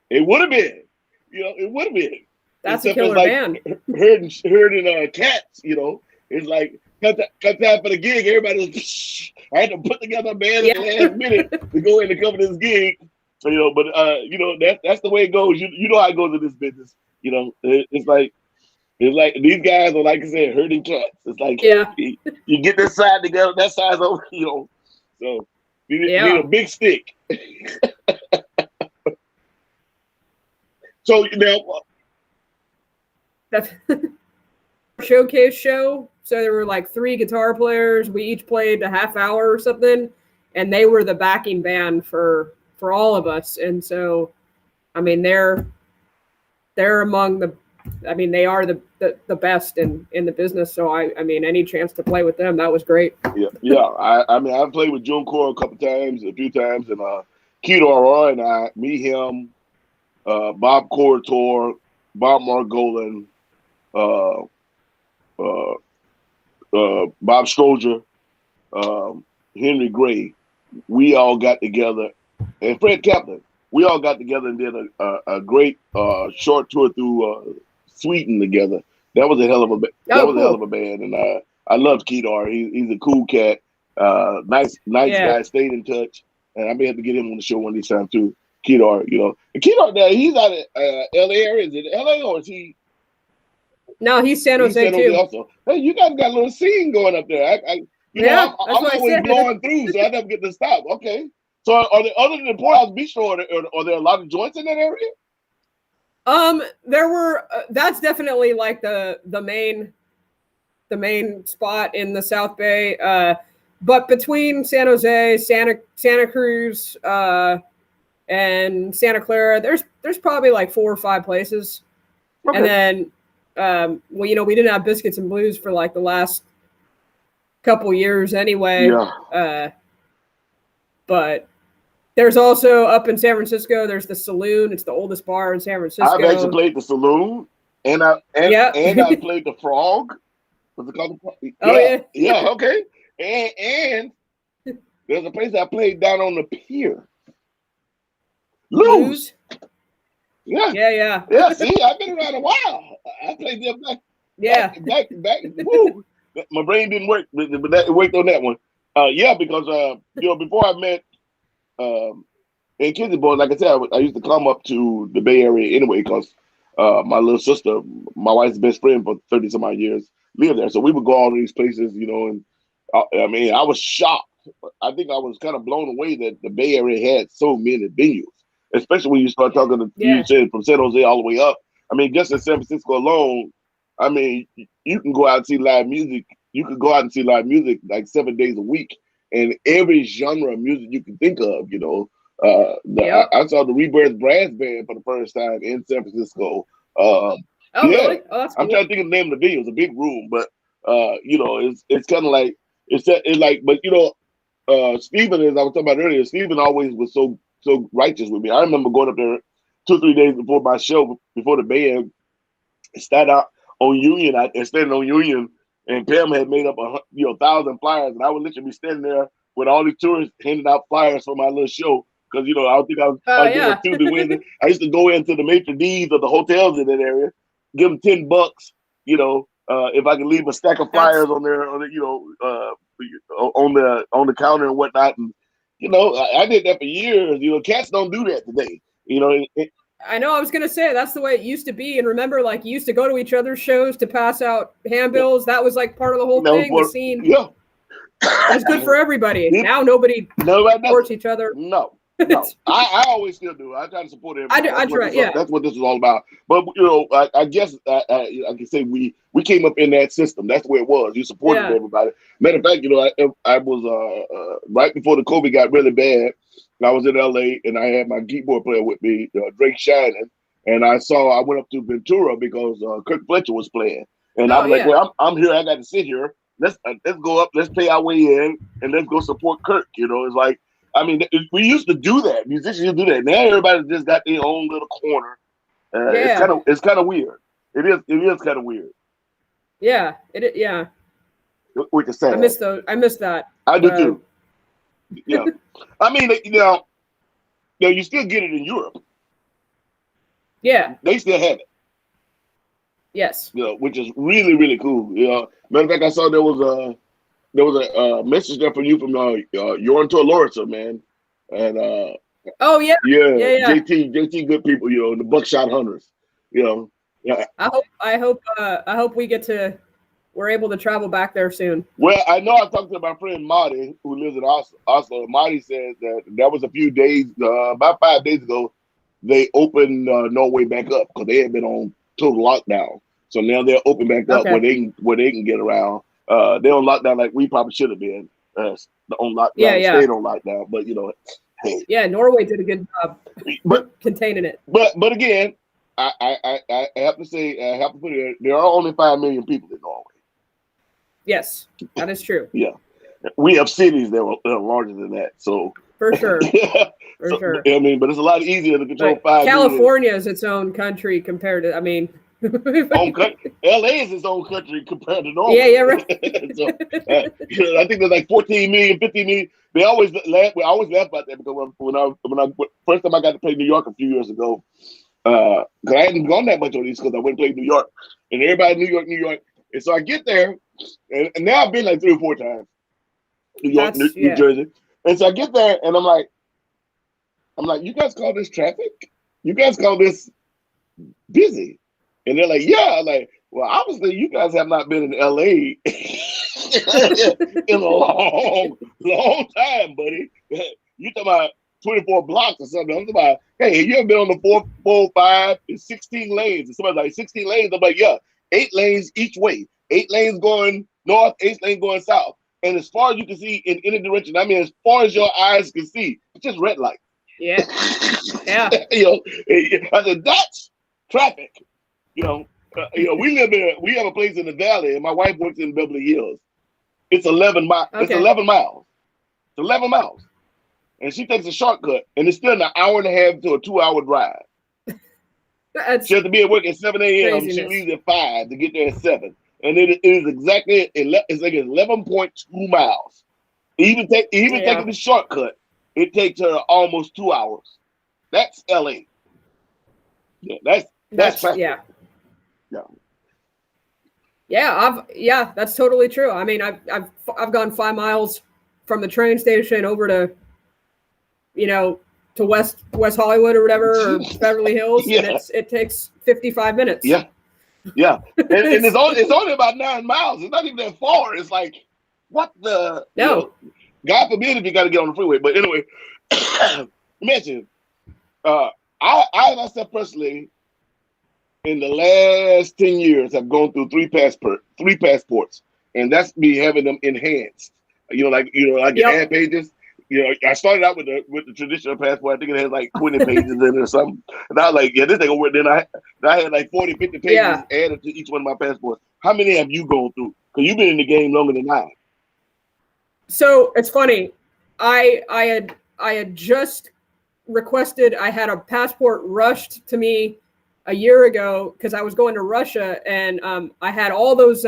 it would have been. You know, it would have been. That's a killer band. Herding cats, you know. It's like cut time for the gig. Everybody was. I had to put together a band at the last minute to go in to cover this gig. So, you know, but you know, that's the way it goes. You know how it goes in this business. You know, it's like these guys are, like I said, herding cats. It's like you get this side together, that side's over. You know, so you need a big stick. So now, that's showcase show. So there were like 3 guitar players. We each played a half hour or something, and they were the backing band for all of us. And so, I mean, they're among the. I mean, they are the best in the business. So I mean, any chance to play with them, that was great. Yeah. I mean, I've played with June Core a few times, and Kedar Roy and I, him. Bob Corritor, Bob Margolin, Bob Stroger, Henry Gray, we all got together, and Fred Kaplan, we all got together and did a great short tour through Sweden together. That was a hell of a hell of a band, and I loved Kedar. He's a cool cat, nice guy. Stayed in touch, and I may have to get him on the show one of these times too. Kedar, you know, and Kedar, he's out of LA area. Is it LA or is he? No, he's San Jose too. Also. Hey, you guys got a little scene going up there. I'm always blowing through, so I never get to stop. Okay, so are there, other than the Poorhouse Bistro, are there a lot of joints in that area? There were. That's definitely like the main spot in the South Bay. But between San Jose, Santa Cruz, and Santa Clara, there's probably like 4 or 5 places. Okay. And then, well, you know, we didn't have Biscuits and Blues for like the last couple years anyway. Yeah. But there's also up in San Francisco, there's the Saloon. It's the oldest bar in San Francisco. I've actually played the Saloon, and I played the Frog. What's it called? Yeah. Okay. And there's a place I played down on the pier. Lose. Yeah. See, I've been around a while. I played them back. Back. Woo. My brain didn't work, but it worked on that one. Because you know, before I met in Kinsey Boys, like I said, I used to come up to the Bay Area anyway, because my little sister, my wife's best friend for 30 some odd years, lived there. So we would go all these places, you know, and I mean, I was shocked. I think I was kind of blown away that the Bay Area had so many venues. Especially when you start talking to you said from San Jose all the way up. I mean, just in San Francisco alone, I mean, you can go out and see live music. You could go out and see live music like 7 days a week, and every genre of music you can think of. You know, I saw the Rebirth Brass Band for the first time in San Francisco. Oh, Yeah, really? Oh, that's I'm cool. trying to think of the name of the video. It's a big room, but it's kind of like it's like, but Stephen, as I was talking about earlier, Stephen always was so righteous with me. I remember going up there 2 or 3 days before my show, before the band started out on Union. I standing on Union, and Pam had made up 1,000 flyers, and I would literally be standing there with all these tourists handing out flyers for my little show. Because I don't think I Oh, was doing yeah. a Tuesday, Wednesday. I used to go into the maitre d's of the hotels in that area, give them $10, if I could leave a stack of That's flyers on there, on the counter and whatnot. And I did that for years. Cats don't do that today. I know. I was gonna say that's the way it used to be. And remember, like, you used to go to each other's shows to pass out handbills. That was like part of the whole thing. The scene. Yeah, It was good for everybody. Now nobody supports each other. No. I always still do. I try to support everybody. I try. Yeah, That's what this is all about. But I guess I can say we came up in that system. That's the way it was. You supported everybody. Matter of fact, I was right before the COVID got really bad. I was in LA and I had my keyboard player with me, Drake Shannon, and I went up to Ventura because Kirk Fletcher was playing, and I'm like, well, I'm here. I got to sit here. Let's go up. Let's pay our way in, and let's go support Kirk. It's like. I mean, we used to do that. Musicians used to do that. Now everybody just got their own little corner. It's kind of weird. It is kind of weird. Yeah. Yeah. Which is sad. I miss those. I miss that. I do too. Yeah. I mean, you still get it in Europe. Yeah. They still have it. Yes. Which is really, really cool. Matter of fact, I saw there was a message there from you from Yorantor Lawrence, man, and oh yeah, JT, good people, the Buckshot Hunters, Yeah. I hope we're able to travel back there soon. Well, I know I talked to my friend Marty, who lives in Oslo. Marty said that was a few days, about 5 days ago, they opened Norway back up because they had been on total lockdown. So now they're open back up where they can get around. They're on lockdown like we probably should have been on lockdown. Stayed on lockdown, but hey. Yeah, Norway did a good job, containing it. But again, I have to say, I have to put it. There are only 5 million people in Norway. Yes, that is true. Yeah, we have cities that are larger than that. So for sure, sure. I mean, but it's a lot easier to control 5 million. California is its own country compared to. I mean. LA is its own country compared to Norway. Yeah, right. So, I think there's like 14 million, 15 million. We always laugh about that because when first time I got to play New York a few years ago, because I hadn't gone that much on these because I went to play New York, and everybody New York, and so I get there, and now I've been like 3 or 4 times, New York, New Jersey, and so I get there, and I'm like, you guys call this traffic? You guys call this busy? And they're like, yeah. Like, well, obviously you guys have not been in LA in a long, long time, buddy. You talking about 24 blocks or something. I'm talking about, hey, you ever been on the 4, 5, and 16 lanes? And somebody's like, 16 lanes? I'm like, yeah, 8 lanes each way. 8 lanes going north, 8 lanes going south. And as far as you can see in any direction, I mean, as far as your eyes can see, it's just red light. Yeah. Yeah. I said, that's traffic. We have a place in the valley, and my wife works in Beverly Hills. It's 11 miles. Okay. It's 11 miles. It's 11 miles, and she takes a shortcut, and it's still an hour and a half to a 2-hour drive. She has to be at work at 7 a.m. She leaves at 5 to get there at 7, and it is exactly it's like 11.2 miles. Even taking the shortcut, it takes her almost 2 hours. That's LA. Yeah, that's traffic. Yeah. Yeah, that's totally true. I mean, I've gone 5 miles from the train station over to, to West Hollywood or whatever, or Beverly Hills, and it takes 55 minutes. Yeah, and it's only about 9 miles. It's not even that far. It's like, what the? No. God forbid if you got to get on the freeway. But anyway, mention, I myself personally, in the last 10 years, I've gone through 3 passports, and that's me having them enhanced. Like your ad pages. I started out with the traditional passport. I think it had like 20 pages in it or something. And I was like, yeah, this ain't gonna work. Then I had like 40, 50 pages Yeah. added to each one of my passports. How many have you gone through? Because you've been in the game longer than I. So it's funny. I had just requested. I had a passport rushed to me a year ago because I was going to Russia, and I had all those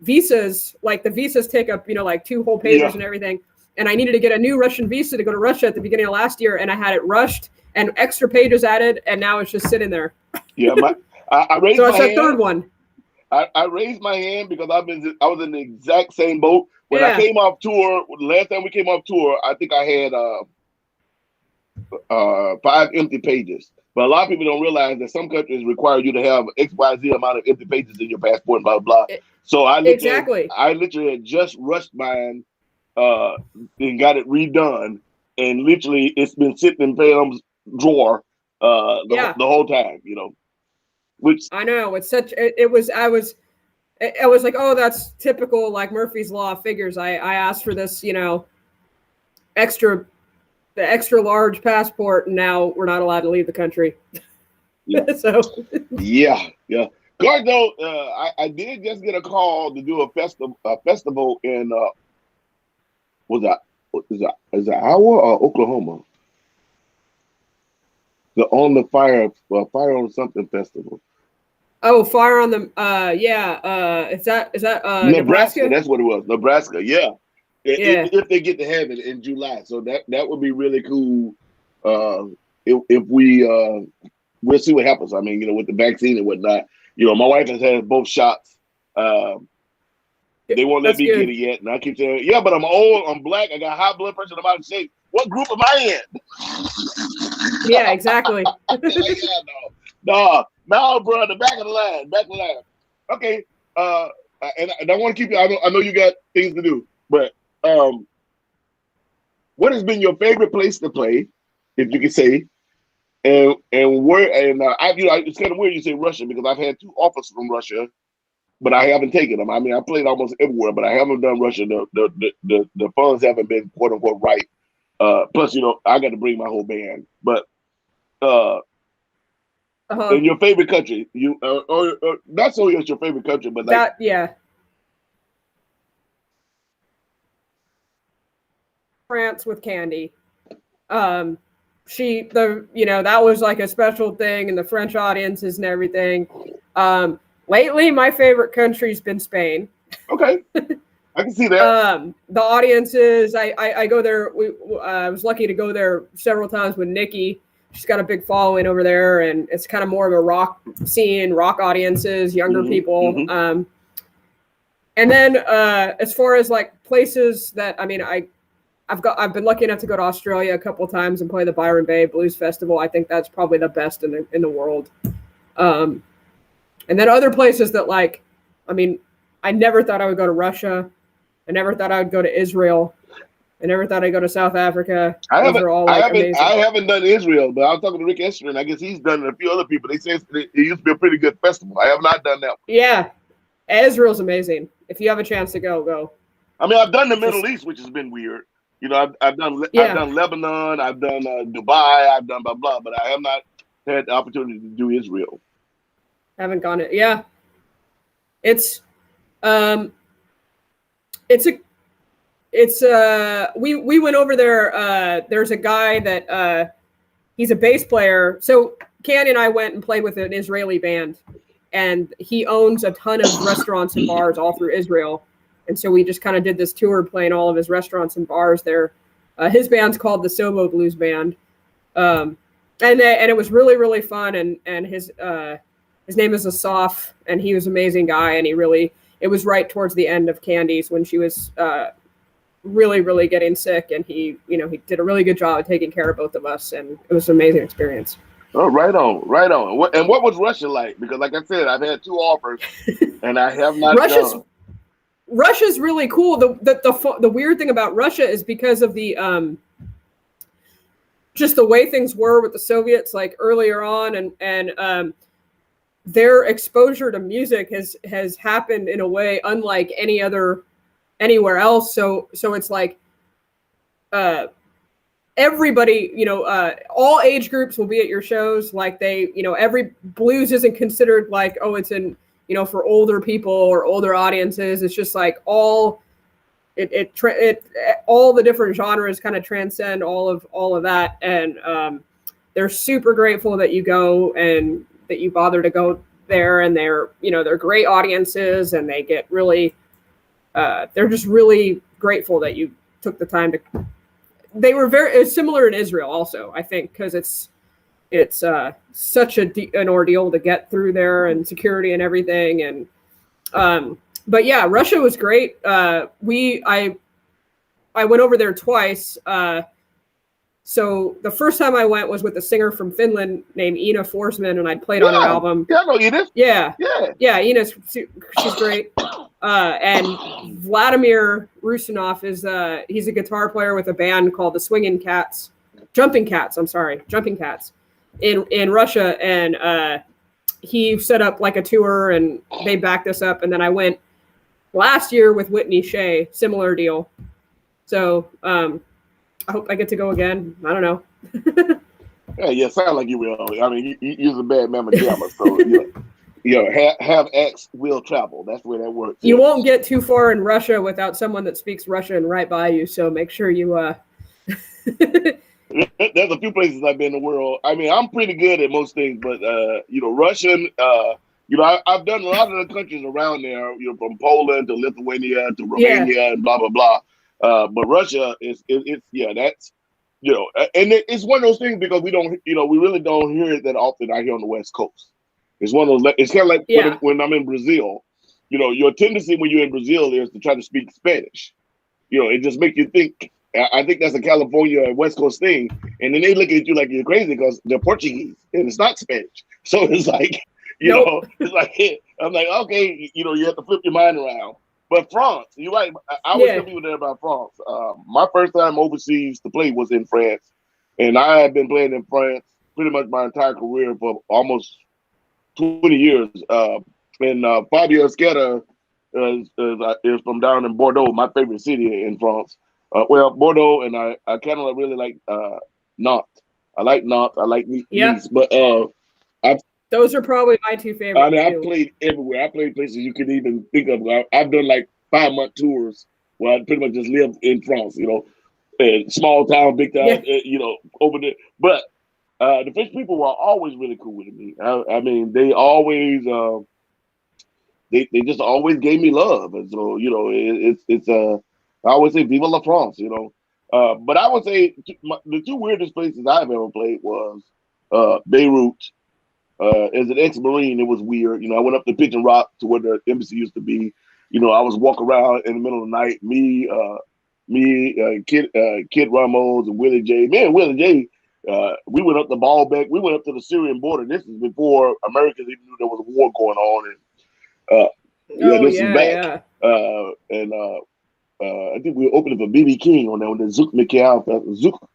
visas. Like the visas take up like 2 whole pages Yeah. and everything. And I needed to get a new Russian visa to go to Russia at the beginning of last year, and I had it rushed and extra pages added, and now it's just sitting there. Yeah, I raised So my it's hand. a third one. I raised my hand because I was in the exact same boat. When I Yeah. came off tour, the last time we came off tour, I think I had 5 empty pages. But a lot of people don't realize that some countries require you to have XYZ amount of empty pages in your passport, blah blah. So I literally had just rushed mine and got it redone, and literally it's been sitting in Pam's drawer the whole time, Which I know it's such. It was. I was like, oh, that's typical, like Murphy's Law figures. I asked for this, the extra large passport, and now we're not allowed to leave the country. Yeah. So yeah. Gardo, I did just get a call to do a festival in is that Iowa or Oklahoma? The On the Fire on something festival. Oh, Fire on the is that Nebraska? That's what it was. Nebraska, yeah. Yeah. If they get to have it in July, so that would be really cool. If we'll see what happens. I mean, with the vaccine and whatnot. My wife has had both shots. They won't let me get it yet, and I keep saying, yeah, but I'm old, I'm black, I got high blood pressure, I'm out of shape. What group am I in? Yeah, exactly. No, bro, the back of the line. Okay, and I don't want to keep you. I know you got things to do, but what has been your favorite place to play, if you can say, and where? And it's kind of weird you say Russia because I've had 2 offers from Russia, but I haven't taken them. I mean, I played almost everywhere, but I haven't done Russia. The funds haven't been quote unquote right. Plus, I got to bring my whole band, but. In your favorite country, not so it's your favorite country, but like France with Candy. That was like a special thing in the French audiences and everything. Lately, my favorite country's been Spain. Okay, I can see that. The audiences, I go there. I was lucky to go there several times with Nikki. She's got a big following over there, and it's kind of more of a rock scene, rock audiences, younger people. Mm-hmm. And then as far as like places that, I mean, I've been lucky enough to go to Australia a couple of times and play the Byron Bay Blues Festival. I think that's probably the best in the world. And then other places that I never thought I would go to Russia. I never thought I would go to Israel. I never thought I'd go to South Africa. I haven't done Israel, but I was talking to Rick Esther, and I guess he's done it. A few other people. They say it used to be a pretty good festival. I have not done that one. Yeah, Israel's amazing. If you have a chance to go. I mean, I've done the Middle East, which has been weird. I've done Lebanon, I've done Dubai, I've done blah blah, but I have not had the opportunity to do Israel. Haven't gone it. Yeah, we went over there. There's a guy that he's a bass player. So Candy and I went and played with an Israeli band, and he owns a ton of restaurants and bars all through Israel. And so we just kind of did this tour playing all of his restaurants and bars there. His band's called the Sobo Blues Band. And it was really, really fun. And his name is Asaf, and he was an amazing guy. And it was right towards the end of Candy's when she was really, really getting sick, and he did a really good job of taking care of both of us, and it was an amazing experience. Oh, right on. And what was Russia like? Because, like I said, I've had 2 offers, and I have not. Russia's really cool. The weird thing about Russia is because of the just the way things were with the Soviets, like earlier on, and their exposure to music has happened in a way unlike anywhere else. So it's like everybody, all age groups will be at your shows. Like every blues isn't considered like, oh, it's for older people or older audiences. It's just like all the different genres kind of transcend all of that. And they're super grateful that you go and that you bother to go there. And they're great audiences, and they get really, they're just really grateful that you took the time to. They were very similar in Israel also, I think, because it's such an ordeal to get through there, and security and everything. And but yeah, Russia was great. I went over there twice. So the first time I went was with a singer from Finland named Ina Forsman, and I played on her album. Yeah, I know Ina. Yeah, Ina's, she's great. And Vladimir Rusinov he's a guitar player with a band called the Jumping Cats in Russia. And he set up like a tour, and they backed us up. And then I went last year with Whitney Shea, similar deal. So I hope I get to go again. I don't know. Yeah, sound like you will. I mean, you're a bad mamma jamma, so have X will travel. That's where that works. You won't get too far in Russia without someone that speaks Russian right by you. So make sure you. There's a few places I've been in the world. I mean, I'm pretty good at most things, but Russian. I've done a lot of the countries around there. From Poland to Lithuania to Romania and blah blah blah. But Russia it's that's and it's one of those things because we really don't hear it that often out here on the West Coast. It's one of those. It's kind of like when I'm in Brazil. Your tendency when you're in Brazil is to try to speak Spanish. It just makes you think. I think that's a California and West Coast thing, and then they look at you like you're crazy because they're Portuguese and it's not Spanish. So it's like it's like I'm like, okay, you have to flip your mind around. But France, you're right. I always tell people there about France. My first time overseas to play was in France, and I have been playing in France pretty much my entire career for almost 20 years. And Fabio Esquerra is from down in Bordeaux, my favorite city in France. Bordeaux, and I kind of really like Nantes. I like Nantes. I like Nice. But those are probably my two favorites. I mean, I've played everywhere. I played places you could even think of. I've done like 5-month tours where I pretty much just lived in France, and small town, big town, over there. But the French people were always really cool with me. I mean, they always, they just always gave me love. And so, I always say, Vive la France, But I would say the two weirdest places I've ever played was Beirut. As an ex-Marine, it was weird. I went up to Pigeon Rock to where the embassy used to be. I was walking around in the middle of the night. Kid Ramos and Willie J. Me and Willie J. We went up the Baalbek. We went up to the Syrian border. This is before Americans even knew there was a war going on. And this is back. I think we were opening for B.B. King on the Zouk Mikhail Festival.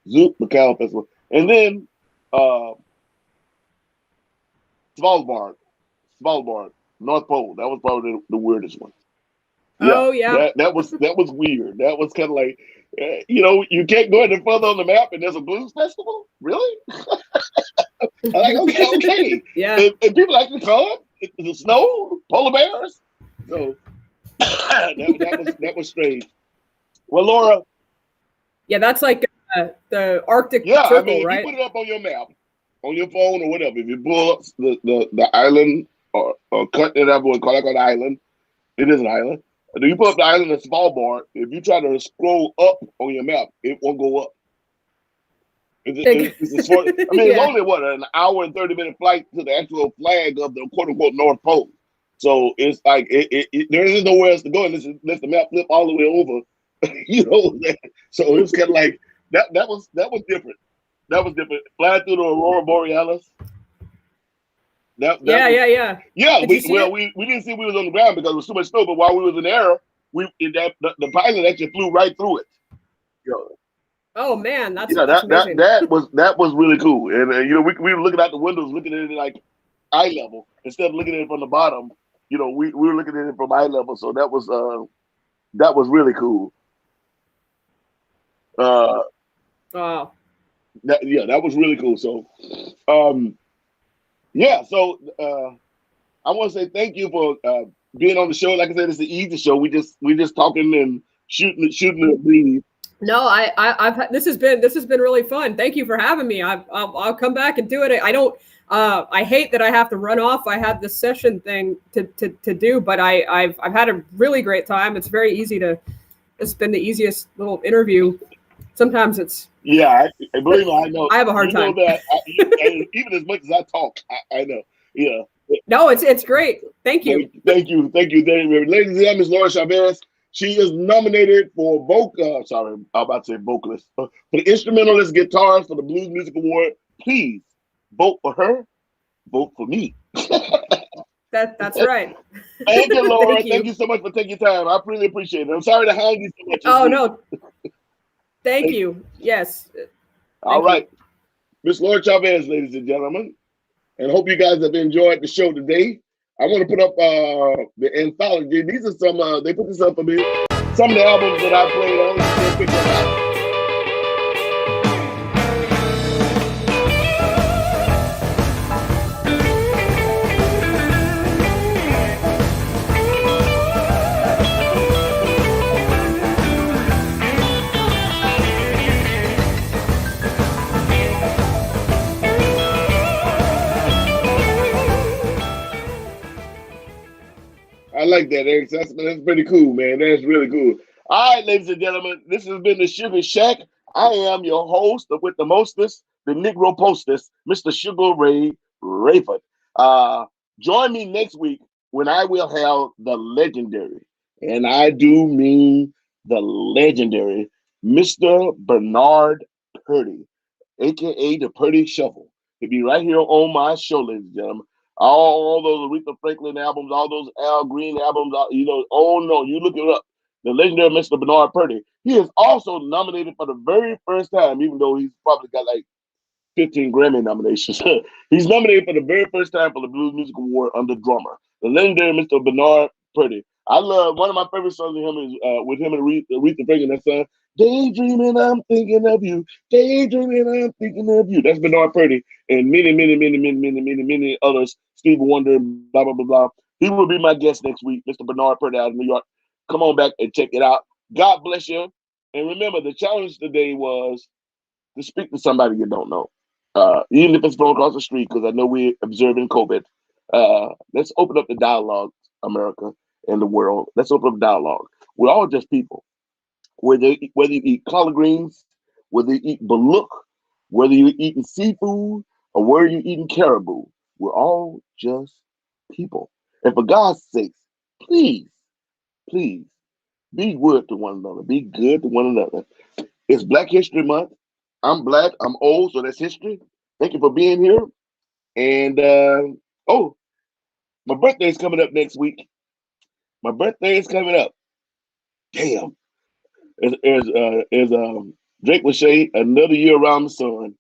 Zouk Mikhail Festival, and then. Svalbard, North Pole. That was probably the weirdest one. Yeah, oh yeah, that was weird. That was kind of like, you can't go any further on the map, and there's a blues festival. Really? I'm like, okay. Yeah. And people actually come. The snow, polar bears. So that was strange. Well, Laura. Yeah, that's like the Arctic Circle, right? You put it up on your map. On your phone or whatever, if you pull up the island or country that everyone call it an island, it is an island. If you pull up the island of Svalbard, if you try to scroll up on your map, it won't go up. It's only an hour and 30-minute flight to the actual flag of the quote unquote North Pole. So it's like there is nowhere else to go unless the map flip all the way over. So it's kind of like that was different. That was different. Flying through the Aurora Borealis. Yeah. Yeah, we didn't see we was on the ground because there was too much snow. But while we was in the air, the pilot actually flew right through it. Oh man, that's amazing. That was really cool. And we were looking out the windows, looking at it like eye level instead of looking at it from the bottom. We were looking at it from eye level. So that was really cool. Uh, Wow. that was really cool. So, um, yeah. So I want to say thank you for being on the show. Like I said, it's the easy show. We just talking and shooting the breeze. No, I've this has been really fun. Thank you for having me. I'll come back and do it. I don't. I hate that I have to run off. I have this session thing to do, but I've had a really great time. It's very easy to. It's been the easiest little interview. Sometimes it's. Yeah, I believe me, I know. I have a hard you know time. that even as much as I talk, I know. Yeah. No, it's great. Thank you. Thank you. Ladies and gentlemen, Ms. Laura Chavez. She is nominated for sorry, I'm about to say vocalist. For the instrumentalist guitarist for the Blues Music Award. Please vote for her. Vote for me. That's right. Thank you, Laura. Thank you. Thank you so much for taking your time. I really appreciate it. I'm sorry to hound you so much. Oh no. Thank you. Yes. All right. Miss Laura Chavez, ladies and gentlemen. And hope you guys have enjoyed the show today. I want to put up the anthology. These are some, they put this up for me. Some of the albums that I played on. Pick them out. I like that, Eric. That's pretty cool, man. That's really cool. All right, ladies and gentlemen, this has been the Sugar Shack. I am your host with the mostest, the Negro postest, Mr. Sugar Ray Rayford. Join me next week when I will have the legendary, and I do mean the legendary, Mr. Bernard Purdy, aka the Purdy Shuffle. He'll be right here on my show, ladies and gentlemen. All those Aretha Franklin albums, all those Al Green albums, oh no, you look it up. The legendary Mr. Bernard Purdy. He is also nominated for the very first time, even though he's probably got like 15 Grammy nominations. He's nominated for the very first time for the Blues Music Award under drummer. The legendary Mr. Bernard Purdy. I love one of my favorite songs with him and Aretha Franklin. That song, "Daydreaming, I'm thinking of you. Daydreaming, I'm thinking of you." That's Bernard Purdy and many others. Stevie Wonder, blah blah blah blah. He will be my guest next week, Mr. Bernard Purdy out of New York. Come on back and check it out. God bless you. And remember, the challenge today was to speak to somebody you don't know, even if it's from across the street, because I know we're observing COVID. Let's open up the dialogue, America and the world. Let's open up dialogue. We're all just people. Whether you eat collard greens, whether you eat balut, whether you're eating seafood, or whether you're eating caribou, we're all just people. And for God's sakes, please, please, be good to one another. Be good to one another. It's Black History Month. I'm black. I'm old, so that's history. Thank you for being here. And my birthday is coming up next week. My birthday is coming up. Damn. As Drake would say, another year around the sun.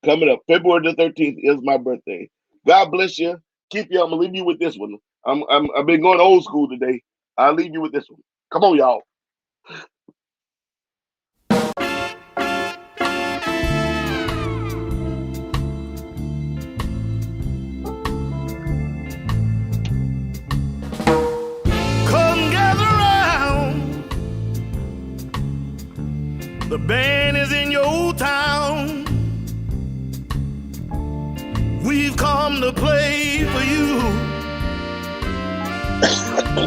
Coming up, February the 13th is my birthday. God bless you. Keep you. I'm gonna leave you with this one. I've been going old school today. I'll leave you with this one. Come on, y'all. Come gather around. The band is in your town. We've come to play for you.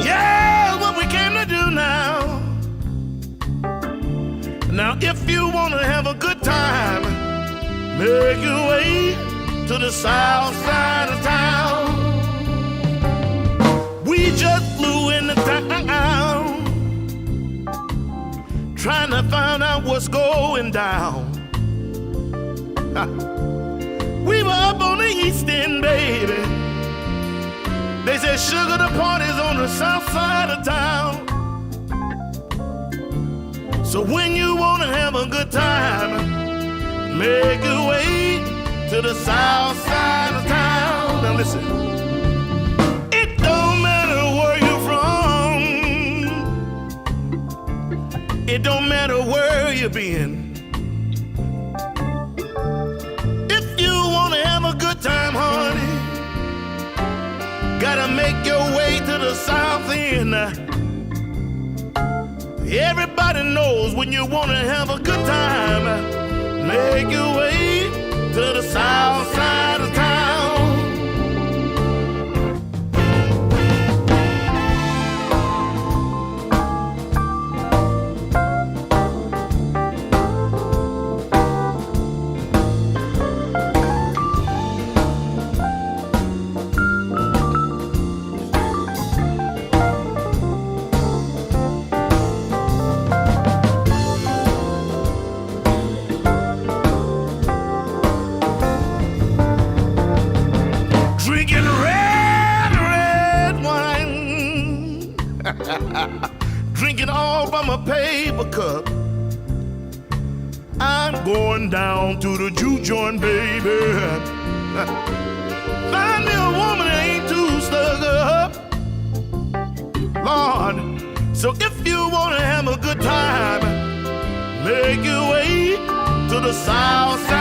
Yeah, what we came to do now. Now, if you want to have a good time, make your way to the south side of town. We just flew into town, trying to find out what's going down. We were up on the East End, baby. They said, "Sugar, the party's on the south side of town." So when you want to have a good time, make your way to the south side of town. Now listen, it don't matter where you're from. It don't matter where you've been. Gotta make your way to the south end. Everybody knows when you wanna have a good time, make your way to the south side of town. Drinking red wine, drinking all from a paper cup. I'm going down to the juke joint, baby. Find me a woman that ain't too stuck up, Lord. So if you wanna have a good time, make your way to the south side.